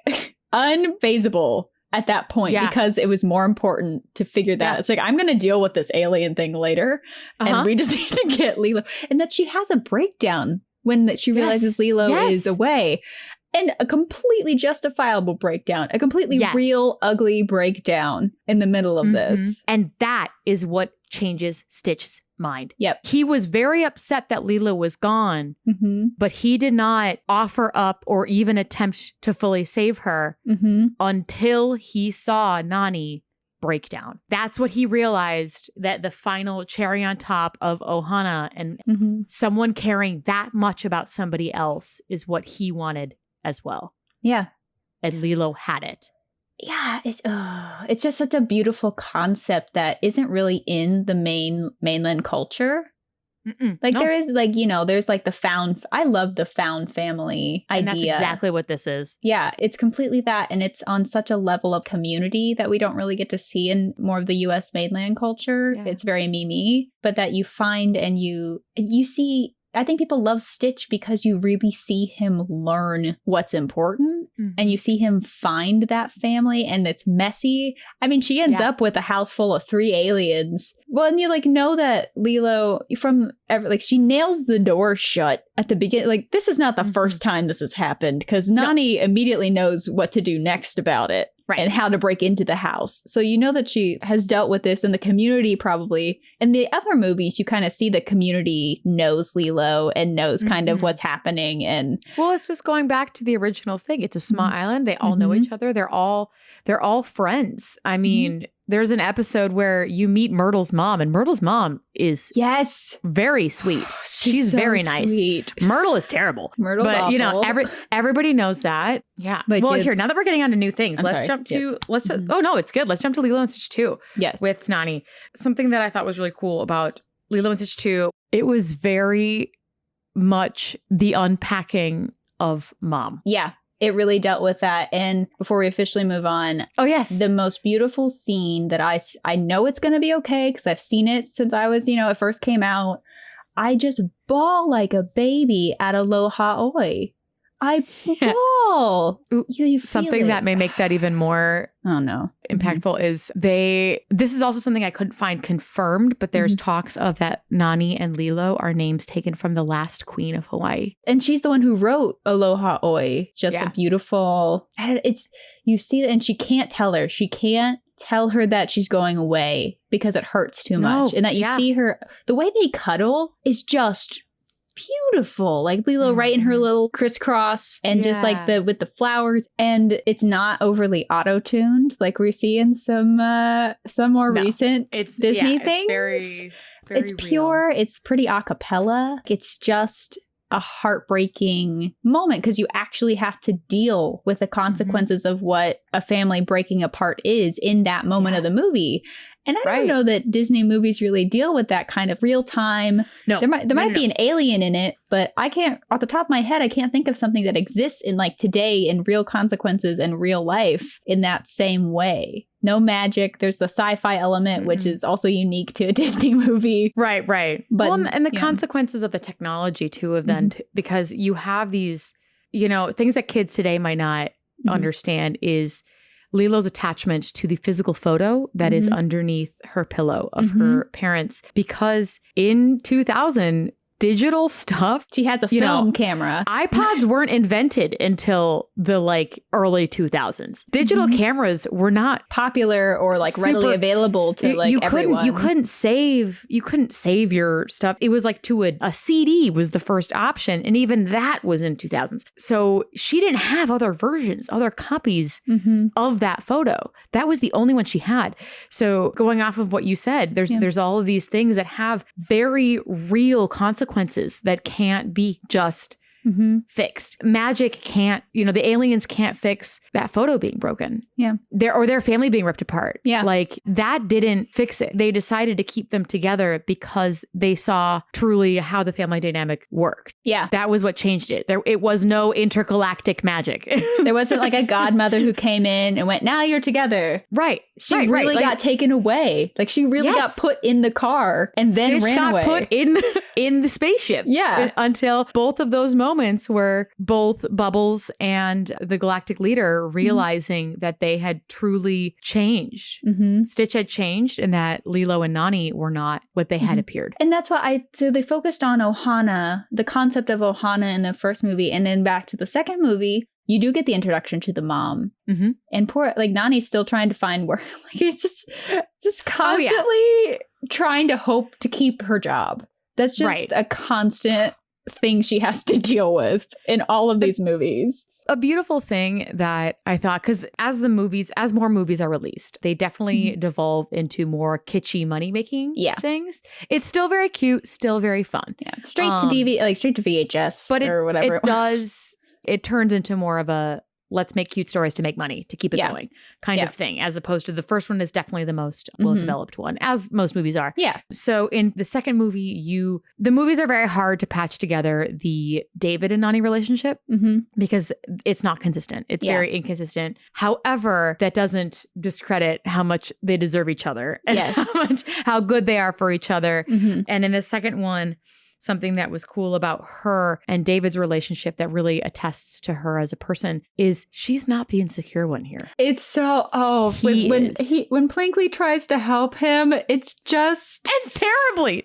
unfazable at that point because it was more important to figure that. It's like, I'm going to deal with this alien thing later. And we just need to get Lilo. And that she has a breakdown when she realizes Lilo is away. And a completely justifiable breakdown, a completely real, ugly breakdown in the middle of this. And that is what changes Stitch's mind. Yep. He was very upset that Lilo was gone, but he did not offer up or even attempt to fully save her until he saw Nani break down. That's what he realized, that the final cherry on top of Ohana and someone caring that much about somebody else is what he wanted as well. Yeah. And Lilo had it. Yeah, it's just such a beautiful concept that isn't really in the mainland culture. There is there's like the found, I love the found family idea. And that's exactly what this is. Yeah, it's completely that. And it's on such a level of community that we don't really get to see in more of the US mainland culture. Yeah. It's very me, but that you find and you see. I think people love Stitch because you really see him learn what's important and you see him find that family, and it's messy. I mean, she ends up with a house full of 3 aliens. Well, and you know that Lilo she nails the door shut at the beginning. This is not the first time this has happened, because Nani immediately knows what to do next about it. Right. And how to break into the house. So you know that she has dealt with this, and the community probably, in the other movies, you kind of see the community knows Lilo and knows kind of what's happening. And well, it's just going back to the original thing. It's a small island. They all know each other. They're all friends. I mean, there's an episode where you meet Myrtle's mom, and Myrtle's mom is very sweet. She's so very nice. Sweet. Myrtle is terrible. Myrtle's awful. Everybody knows that. Yeah. Well, here, now that we're getting on to new things, oh no, it's good. Let's jump to Lilo and Stitch 2. Yes. With Nani. Something that I thought was really cool about Lilo and Stitch 2, it was very much the unpacking of mom. Yeah. It really dealt with that. And before we officially move on, the most beautiful scene that I know it's going to be okay because I've seen it since I was, it first came out. I just bawl like a baby at Aloha Oi. I bawl. You something that may make that even more impactful is this is also something I couldn't find confirmed, but there's talks of that Nani and Lilo are names taken from the last queen of Hawaii. And she's the one who wrote Aloha Oi. Just a beautiful, you see it, and she can't tell her. She can't tell her that she's going away because it hurts too much. And that you see her, the way they cuddle is just beautiful. Like Lilo right in her little crisscross and just with the flowers, and it's not overly auto-tuned like we see in some more recent Disney things. It's very it's pure. It's pretty a cappella. It's just a heartbreaking moment because you actually have to deal with the consequences of what a family breaking apart is in that moment of the movie. And I don't know that Disney movies really deal with that kind of real time. No, there might be an alien in it, but I can't, off the top of my head, I can't think of something that exists in today in real consequences and real life in that same way. No magic. There's the sci-fi element, which is also unique to a Disney movie. Right. But and the consequences of the technology too of then, because you have these, things that kids today might not understand is Lilo's attachment to the physical photo that is underneath her pillow of her parents, because in 2000, digital stuff. She has a film camera. iPods weren't invented until the early 2000s. Digital cameras were not popular or readily available to everyone. You couldn't save your stuff. It was to a CD was the first option, and even that was in 2000s. So she didn't have other versions, other copies of that photo. That was the only one she had. So going off of what you said, there's all of these things that have very real consequences that can't be just fixed. Magic can't, the aliens can't fix that photo being broken. Yeah. Their family being ripped apart. Yeah. That didn't fix it. They decided to keep them together because they saw truly how the family dynamic worked. Yeah. That was what changed it. It was no intergalactic magic. There wasn't a godmother who came in and went, now you're together. Right. She really got taken away. She really got put in the car and then Stitch ran away. Put in the spaceship. Yeah. Until both of those moments where both Bubbles and the Galactic Leader realizing that they had truly changed. Stitch had changed and that Lilo and Nani were not what they had appeared. And that's why so they focused on Ohana, the concept of Ohana in the first movie, and then back to the second movie. You do get the introduction to the mom. And poor, Nani's still trying to find work. He's just constantly trying to hope to keep her job. That's just a constant thing she has to deal with in all of these movies. A beautiful thing that I thought, because as more movies are released, they definitely devolve into more kitschy money-making things. It's still very cute, still very fun. Yeah. Straight to VHS but or whatever it turns into more of a let's make cute stories to make money, to keep it going kind of thing, as opposed to the first one is definitely the most well-developed one, as most movies are. Yeah. So in the second movie, the movies are very hard to patch together the David and Nani relationship because it's not consistent. It's very inconsistent. However, that doesn't discredit how much they deserve each other and how good they are for each other. And in the second one, something that was cool about her and David's relationship that really attests to her as a person is she's not the insecure one here. It's so, when Plankley tries to help him, it's just... And terribly.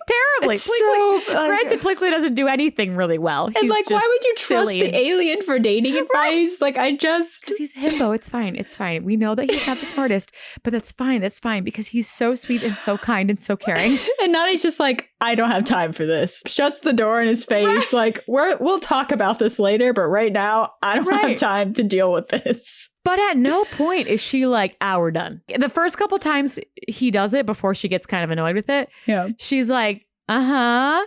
Granted, Plankley doesn't do anything really well. And like, why would you trust the alien for dating advice? Like, Because he's a himbo. It's fine. We know that he's not the smartest, but that's fine because he's so sweet and so kind and so caring. And Nani's just like, I don't have time for this. Shuts the door in his face. Like, we'll talk about this later, but right now, I don't have time to deal with this. But at no point is she like, we're done. The first couple times he does it before she gets kind of annoyed with it. Yeah. She's like, right,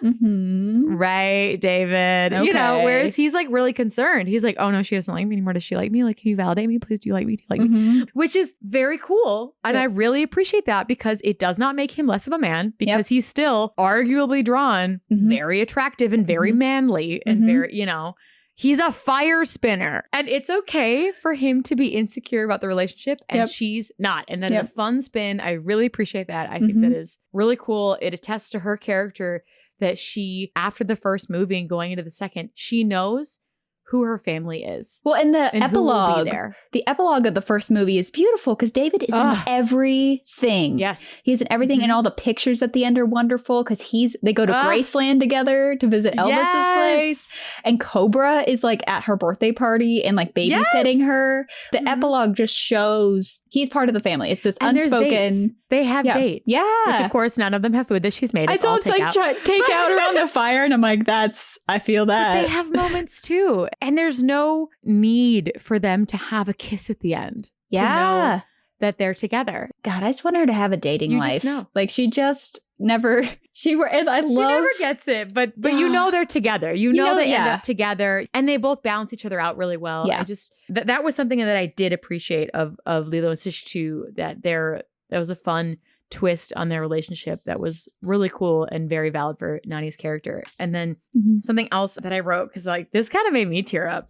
David. Okay. You know, whereas he's like really concerned. He's like, oh no, she doesn't like me anymore. Does she like me? Like, can you validate me? Please, do you like me? Do you like me? Which is very cool. And I really appreciate that because it does not make him less of a man because he's still arguably drawn very attractive and very manly and very, you know, he's a fire spinner. And it's okay for him to be insecure about the relationship and she's not. And that is a fun spin. I really appreciate that. I think that is really cool. It attests to her character that she, after the first movie and going into the second, she knows who her family is. Well, and the epilogue of the first movie is beautiful because David is in everything. Yes. He's in everything, and all the pictures at the end are wonderful because they go to Graceland together to visit Elvis's place. And Cobra is like at her birthday party and like babysitting her. The epilogue just shows he's part of the family. It's this unspoken. They have dates. Yeah. Which of course none of them have food that she's made. It's all like take out around the fire. And I'm like, I feel that. But they have moments too. And there's no need for them to have a kiss at the end. To know that they're together. God, I just want her to have a dating life. Just know. Like she just never, she never gets it, but you know they're together. You know they end up together and they both balance each other out really well. Yeah. I just, that was something that I did appreciate of Lilo and Stitch 2, that was a fun twist on their relationship that was really cool and very valid for Nani's character. And then something else that I wrote, because like this kind of made me tear up,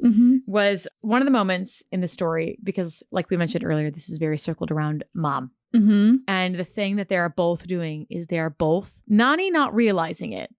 was one of the moments in the story, because like we mentioned earlier, this is very circled around mom. And the thing that they are both doing is they are both, Nani not realizing it,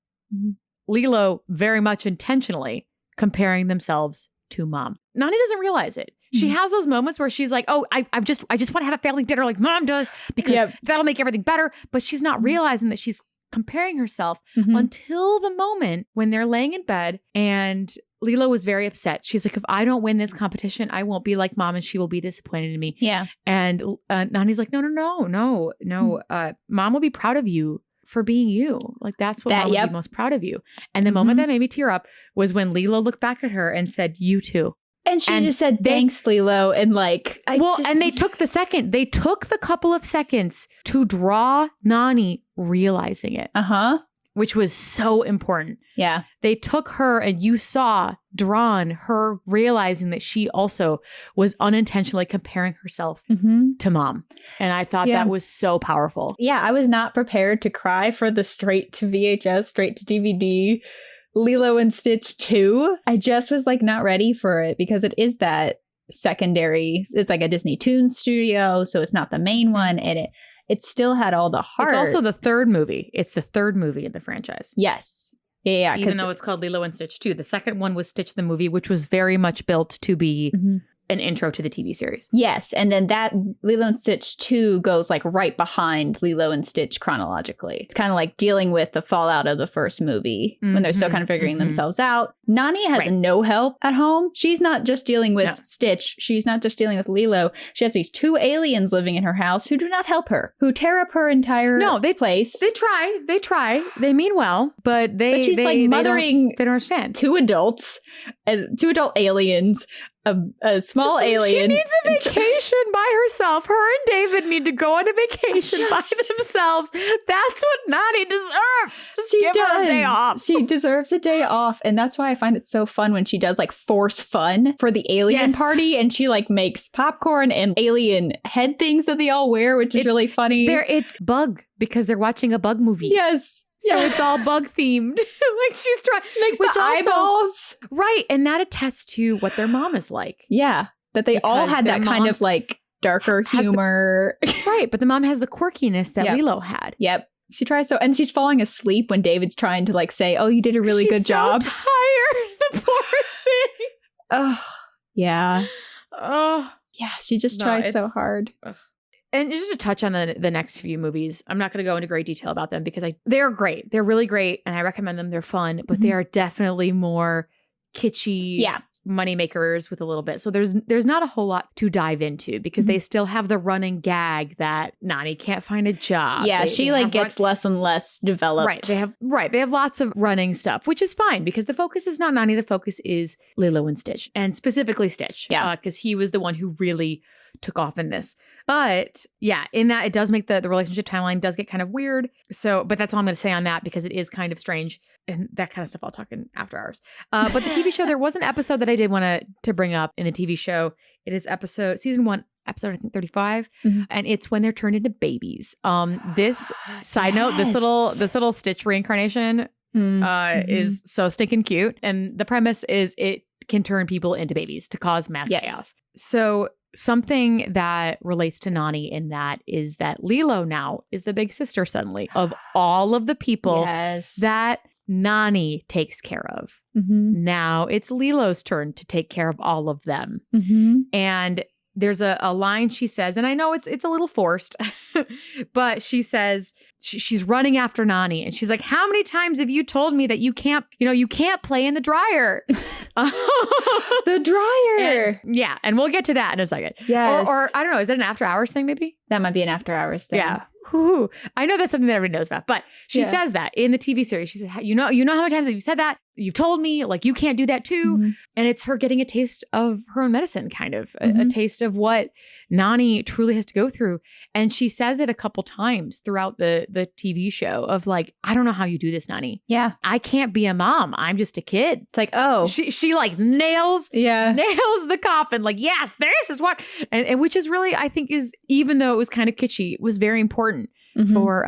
Lilo very much intentionally comparing themselves to mom. Nani doesn't realize it. She has those moments where she's like, oh, I just want to have a family dinner like mom does because that'll make everything better. But she's not realizing that she's comparing herself until the moment when they're laying in bed and Lilo was very upset. She's like, if I don't win this competition, I won't be like mom and she will be disappointed in me. Yeah. And Nani's like, no. Mom will be proud of you for being you. Like that's what mom would be most proud of you. And the moment that made me tear up was when Lilo looked back at her and said, you too. And she just said, thanks, Lilo. And like, and they took the couple of seconds to draw Nani realizing it. Which was so important. Yeah. They took her and you saw drawn her realizing that she also was unintentionally comparing herself to mom. And I thought that was so powerful. Yeah. I was not prepared to cry for the straight to VHS, straight to DVD Lilo and Stitch 2. I just was like not ready for it because it is that secondary. It's like a Disney Toons studio, so it's not the main one, and it still had all the heart. It's also the third movie. It's the third movie in the franchise. Yes. Yeah. Even though it's called Lilo and Stitch 2. The second one was Stitch the movie, which was very much built to be an intro to the TV series. Yes. And then that Lilo and Stitch 2 goes like right behind Lilo and Stitch chronologically. It's kind of like dealing with the fallout of the first movie when they're still kind of figuring themselves out. Nani has no help at home. She's not just dealing with Stitch. She's not just dealing with Lilo. She has these 2 aliens living in her house who do not help her, who tear up her entire place. They try. They mean well, but she's like mothering. They don't understand. 2 adults, 2 adult aliens. A small alien. She needs a vacation by herself. Her and David need to go on a vacation by themselves. That's what Nani deserves. Just give her a day off. She deserves a day off. And that's why I find it so fun when she does like force fun for the alien party. And she like makes popcorn and alien head things that they all wear, which is really funny. It's bug because they're watching a bug movie. Yes. So it's all bug themed. Like she's trying makes the eyeballs. Right. And that attests to what their mom is like. Yeah. That they all had that kind of like darker humor. Right. But the mom has the quirkiness that Lilo had. Yep. She tries and she's falling asleep when David's trying to like say, oh, you did a really good job. She's so tired. The poor thing. Oh, yeah. Oh, yeah. She just tries so hard. Ugh. And just to touch on the next few movies, I'm not going to go into great detail about them because they're great. They're really great. And I recommend them. They're fun, but they are definitely more kitschy money makers with a little bit. So there's not a whole lot to dive into because they still have the running gag that Nani can't find a job. Yeah, she gets less and less developed. Right. They have lots of running stuff, which is fine because the focus is not Nani. The focus is Lilo and Stitch, and specifically Stitch. Yeah, because he was the one who really took off in this. But yeah, in that it does make the relationship timeline does get kind of weird. So, but that's all I'm going to say on that because it is kind of strange and that kind of stuff I'll talk in after hours. But the TV show, there was an episode that I did want to bring up in the TV show. It is season 1, episode I think 35, and it's when they're turned into babies. This side note, this little Stitch reincarnation is so stinking cute, and the premise is it can turn people into babies to cause mass chaos. So something that relates to Nani in that is that Lilo now is the big sister suddenly of all of the people that Nani takes care of. Now it's Lilo's turn to take care of all of them. And there's a line she says, and I know it's a little forced, but she says she's running after Nani, and she's like, "How many times have you told me that you can't play in the dryer?" The dryer. And we'll get to that in a second. Yes. Or I don't know, is it an after hours thing maybe? That might be an after hours thing. Yeah. Ooh, I know that's something that everybody knows about, but she says that in the TV series. She says, you know how many times have you said that? You've told me, like, you can't do that too. And it's her getting a taste of her own medicine, kind of a taste of what Nani truly has to go through. And she says it a couple times throughout the TV show of like, I don't know how you do this, Nani. Yeah. I can't be a mom. I'm just a kid. It's like, oh. She like nails the coffin. Like, yes, this is what, and which is really, I think is, even though it was kind of kitschy, was very important for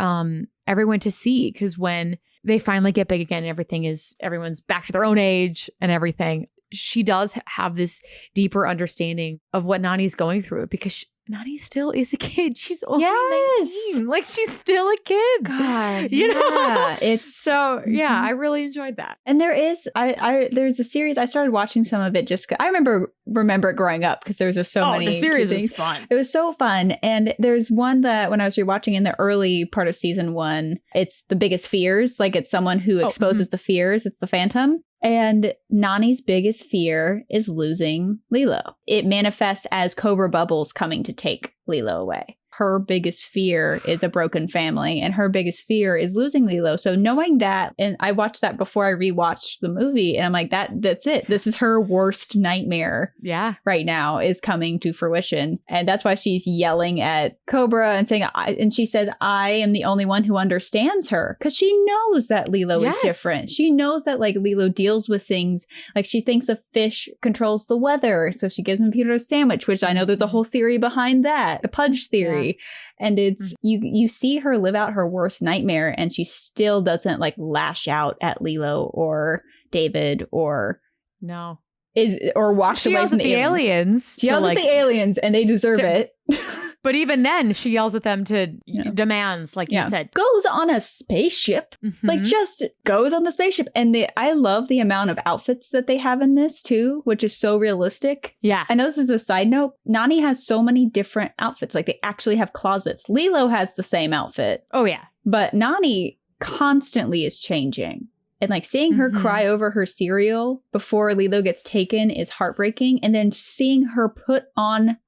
everyone to see. Because when they finally get big again and everyone's back to their own age and everything, she does have this deeper understanding of what Nani's going through because Nani still is a kid. She's only 19. Like, she's still a kid. God, you know? It's so, I really enjoyed that. And there's a series, I started watching some of it just, I remember it growing up because there was just so many. The series was fun. It was so fun. And there's one that when I was rewatching in the early part of season 1, it's the biggest fears. Like, it's someone who exposes the fears. It's the Phantom. And Nani's biggest fear is losing Lilo. It manifests as Cobra Bubbles coming to take Lilo away. Her biggest fear is a broken family, and her biggest fear is losing Lilo. So knowing that, and I watched that before I rewatched the movie, and I'm like, that's it. This is her worst nightmare right now is coming to fruition. And that's why she's yelling at Cobra and saying, and she says, I am the only one who understands her. Because she knows that Lilo is different. She knows that like Lilo deals with things. Like, she thinks a fish controls the weather. So she gives him Peter a sandwich, which I know there's a whole theory behind that. The Pudge theory. Yeah. And it's you see her live out her worst nightmare, and she still doesn't like lash out at Lilo or David or walks she away from the aliens. She yells at the aliens, and they deserve it. But even then, she yells at them to demands, like you said. Goes on a spaceship. Like, just goes on the spaceship. And I love the amount of outfits that they have in this, too, which is so realistic. Yeah. I know this is a side note. Nani has so many different outfits. Like, they actually have closets. Lilo has the same outfit. Oh, yeah. But Nani constantly is changing. And like seeing her cry over her cereal before Lilo gets taken is heartbreaking. And then seeing her put on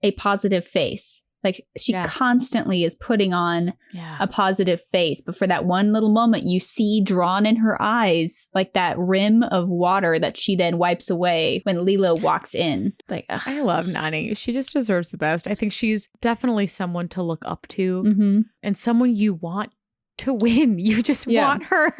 a positive face. Like she constantly is putting on a positive face. But for that one little moment, you see drawn in her eyes, like that rim of water that she then wipes away when Lilo walks in. Like, I love Nani. She just deserves the best. I think she's definitely someone to look up to and someone you want to win. You just want her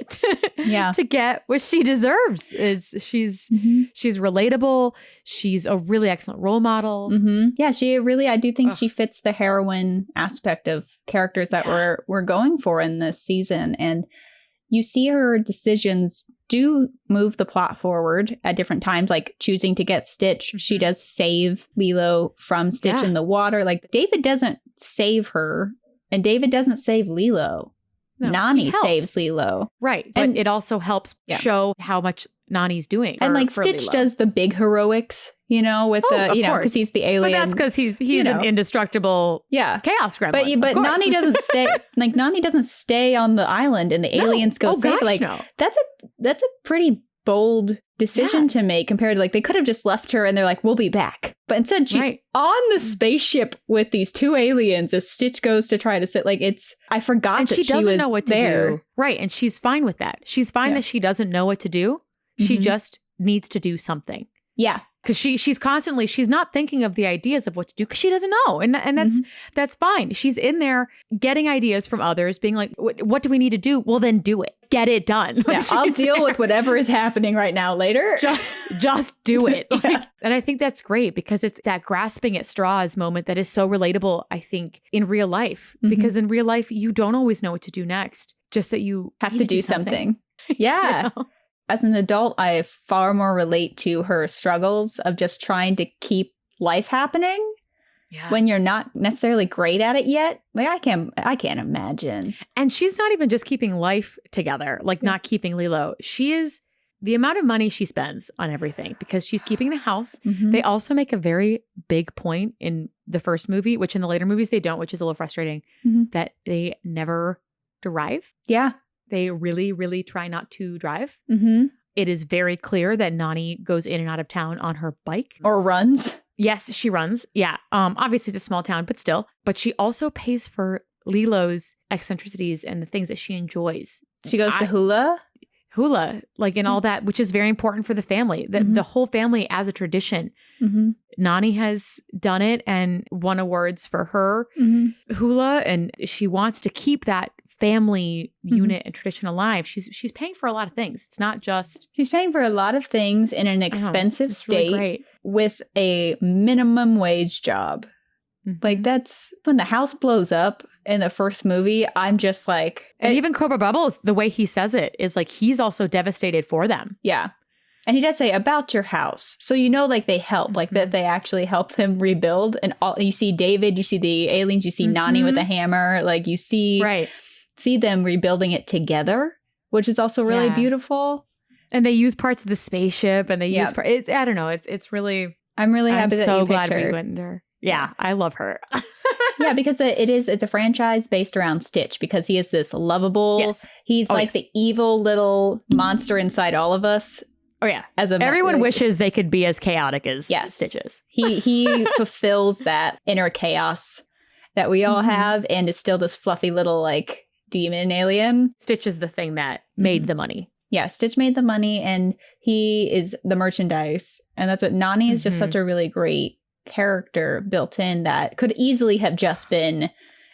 to get what she deserves. She's relatable. She's a really excellent role model. Yeah, I do think she fits the heroine aspect of characters that we're going for in this season. And you see her decisions do move the plot forward at different times, like choosing to get Stitch. She does save Lilo from Stitch in the water. Like David doesn't save her. And David doesn't save Lilo. No, Nani saves Lilo. Right. But it also helps show how much Nani's doing. And like Stitch Lilo. Does the big heroics, with because he's the alien. But that's because he's an indestructible chaos gremlin. But Nani doesn't stay. Like Nani doesn't stay on the island and the aliens go save her. Like that's a pretty bold decision to make compared to like they could have just left her and they're like, we'll be back. But instead she's on the spaceship with these two aliens as Stitch goes to try to sit. Like I forgot that she doesn't know what to do. Right. And she's fine with that. She's fine that she doesn't know what to do. She just needs to do something. Yeah. Because she's not thinking of the ideas of what to do because she doesn't know. And that's fine. She's in there getting ideas from others, being like, what do we need to do? Well, then do it. Get it done. Yeah, I'll deal with whatever is happening right now later. Just do it. And I think that's great because it's that grasping at straws moment that is so relatable, I think, in real life. Because in real life, you don't always know what to do next. Just that you have to do something. Yeah. As an adult, I far more relate to her struggles of just trying to keep life happening when you're not necessarily great at it yet. Like I can't imagine. And she's not even just keeping life together, like not keeping Lilo. She is the amount of money she spends on everything because she's keeping the house. They also make a very big point in the first movie, which in the later movies they don't, which is a little frustrating, that they never drive. Yeah. They really, really try not to drive. It is very clear that Nani goes in and out of town on her bike. Or runs. Yes, she runs. Yeah. Obviously, it's a small town, but still. But she also pays for Lilo's eccentricities and the things that she enjoys. She goes to hula, like in all that, which is very important for the family. The whole family as a tradition. Nani has done it and won awards for her hula, and she wants to keep that family unit and tradition alive. She's paying for a lot of things. It's not just she's paying for a lot of things in an expensive state really with a minimum wage job. Like that's when the house blows up in the first movie. I'm just like, and even Cobra Bubbles, the way he says it is like he's also devastated for them. Yeah. And he does say about your house. So, like they help, like that they actually help them rebuild. And you see David, you see the aliens, you see Nani with a hammer, like you see them rebuilding it together, which is also really beautiful. And they use parts of the spaceship and they use I don't know. It's really, I'm really happy that you glad picked her. We went there. Yeah, I love her. Yeah, because it's a franchise based around Stitch because he is this lovable, he's the evil little monster inside all of us. Oh yeah. Everyone wishes they could be as chaotic as Stitch is. He fulfills that inner chaos that we all have and is still this fluffy little like demon alien. Stitch is the thing that made the money. Yeah, Stitch made the money and he is the merchandise. And that's what Nani is just such a really great character built in that could easily have just been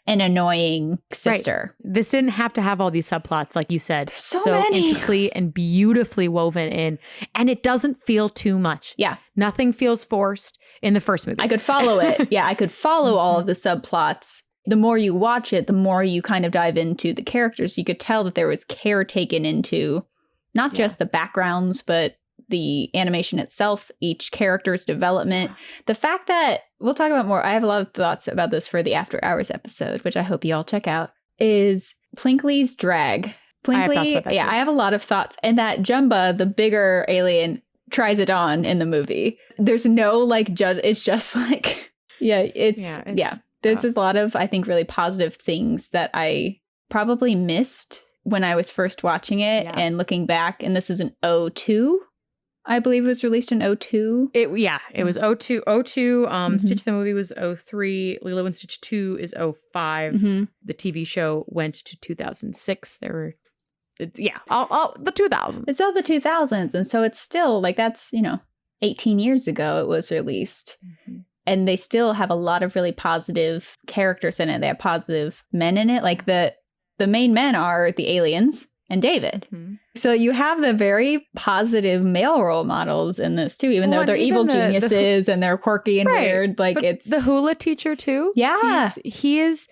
an annoying sister. Right. This didn't have to have all these subplots, like you said. So many. Intricately and beautifully woven in. And it doesn't feel too much. Yeah. Nothing feels forced in the first movie. I could follow it. Yeah, I could follow all of the subplots. The more you watch it, the more you kind of dive into the characters. You could tell that there was care taken into not just the backgrounds, but the animation itself, each character's development. The fact that, we'll talk about more, I have a lot of thoughts about this for the After Hours episode, which I hope you all check out, is Plinkley's drag. Plinkley, I have a lot of thoughts. And that Jumba, the bigger alien, tries it on in the movie. There's no like judge. It's just like, there's a lot of, I think, really positive things that I probably missed when I was first watching it and looking back. And this is an 02. I believe it was released in 02. It was 02. Stitch the movie was 03. Lilo and Stitch 2 is 05. The TV show went to 2006. All the 2000s. It's all the 2000s. And so it's still like, that's, 18 years ago it was released. And they still have a lot of really positive characters in it. They have positive men in it. Like the main men are the aliens and David. So you have the very positive male role models in this too, even though they're evil geniuses and they're quirky and weird. Like, but it's the hula teacher too. Yeah. He is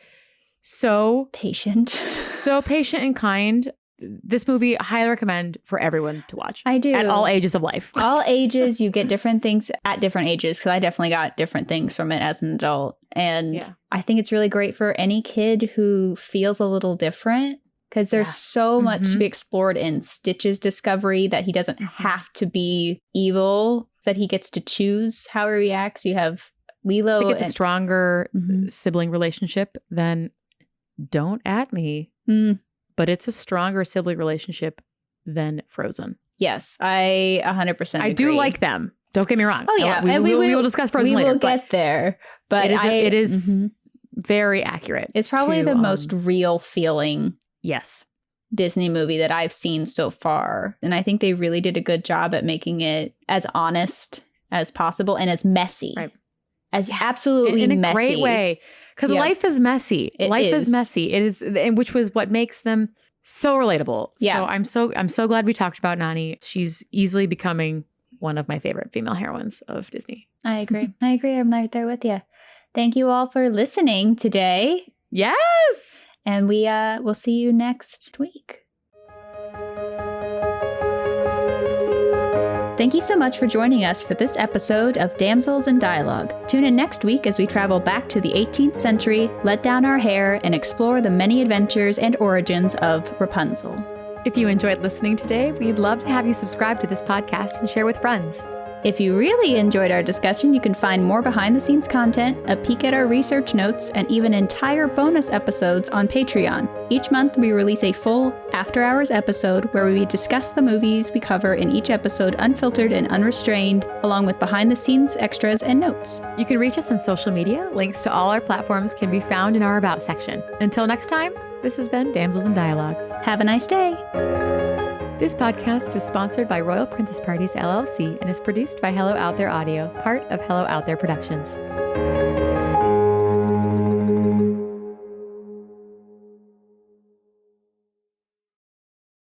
so patient. So patient and kind. This movie, I highly recommend for everyone to watch. I do. At all ages of life. All ages. You get different things at different ages, because I definitely got different things from it as an adult. And I think it's really great for any kid who feels a little different, because there's so much to be explored in Stitch's discovery that he doesn't have to be evil, that he gets to choose how he reacts. You have Lilo. I think it's a stronger sibling relationship than Don't At Me. But it's a stronger sibling relationship than Frozen. Yes, I 100% agree. I do like them. Don't get me wrong. Oh, yeah. We will discuss Frozen later. We will get there. But it is very accurate. It's probably the most real feeling Disney movie that I've seen so far. And I think they really did a good job at making it as honest as possible and as messy. Right. As absolutely in a messy. Great way. Because life is messy. Life is messy. It is, and which was what makes them so relatable. Yeah. So I'm so glad we talked about Nani. She's easily becoming one of my favorite female heroines of Disney. I agree. I'm right there with you. Thank you all for listening today. Yes. And we'll see you next week. Thank you so much for joining us for this episode of Damsels in Dialogue. Tune in next week as we travel back to the 18th century, let down our hair, and explore the many adventures and origins of Rapunzel. If you enjoyed listening today, we'd love to have you subscribe to this podcast and share with friends. If you really enjoyed our discussion, you can find more behind-the-scenes content, a peek at our research notes, and even entire bonus episodes on Patreon. Each month, we release a full After Hours episode where we discuss the movies we cover in each episode unfiltered and unrestrained, along with behind-the-scenes extras and notes. You can reach us on social media. Links to all our platforms can be found in our About section. Until next time, this has been Damsels in Dialogue. Have a nice day. This podcast is sponsored by Royal Princess Parties, LLC, and is produced by Hello Out There Audio, part of Hello Out There Productions.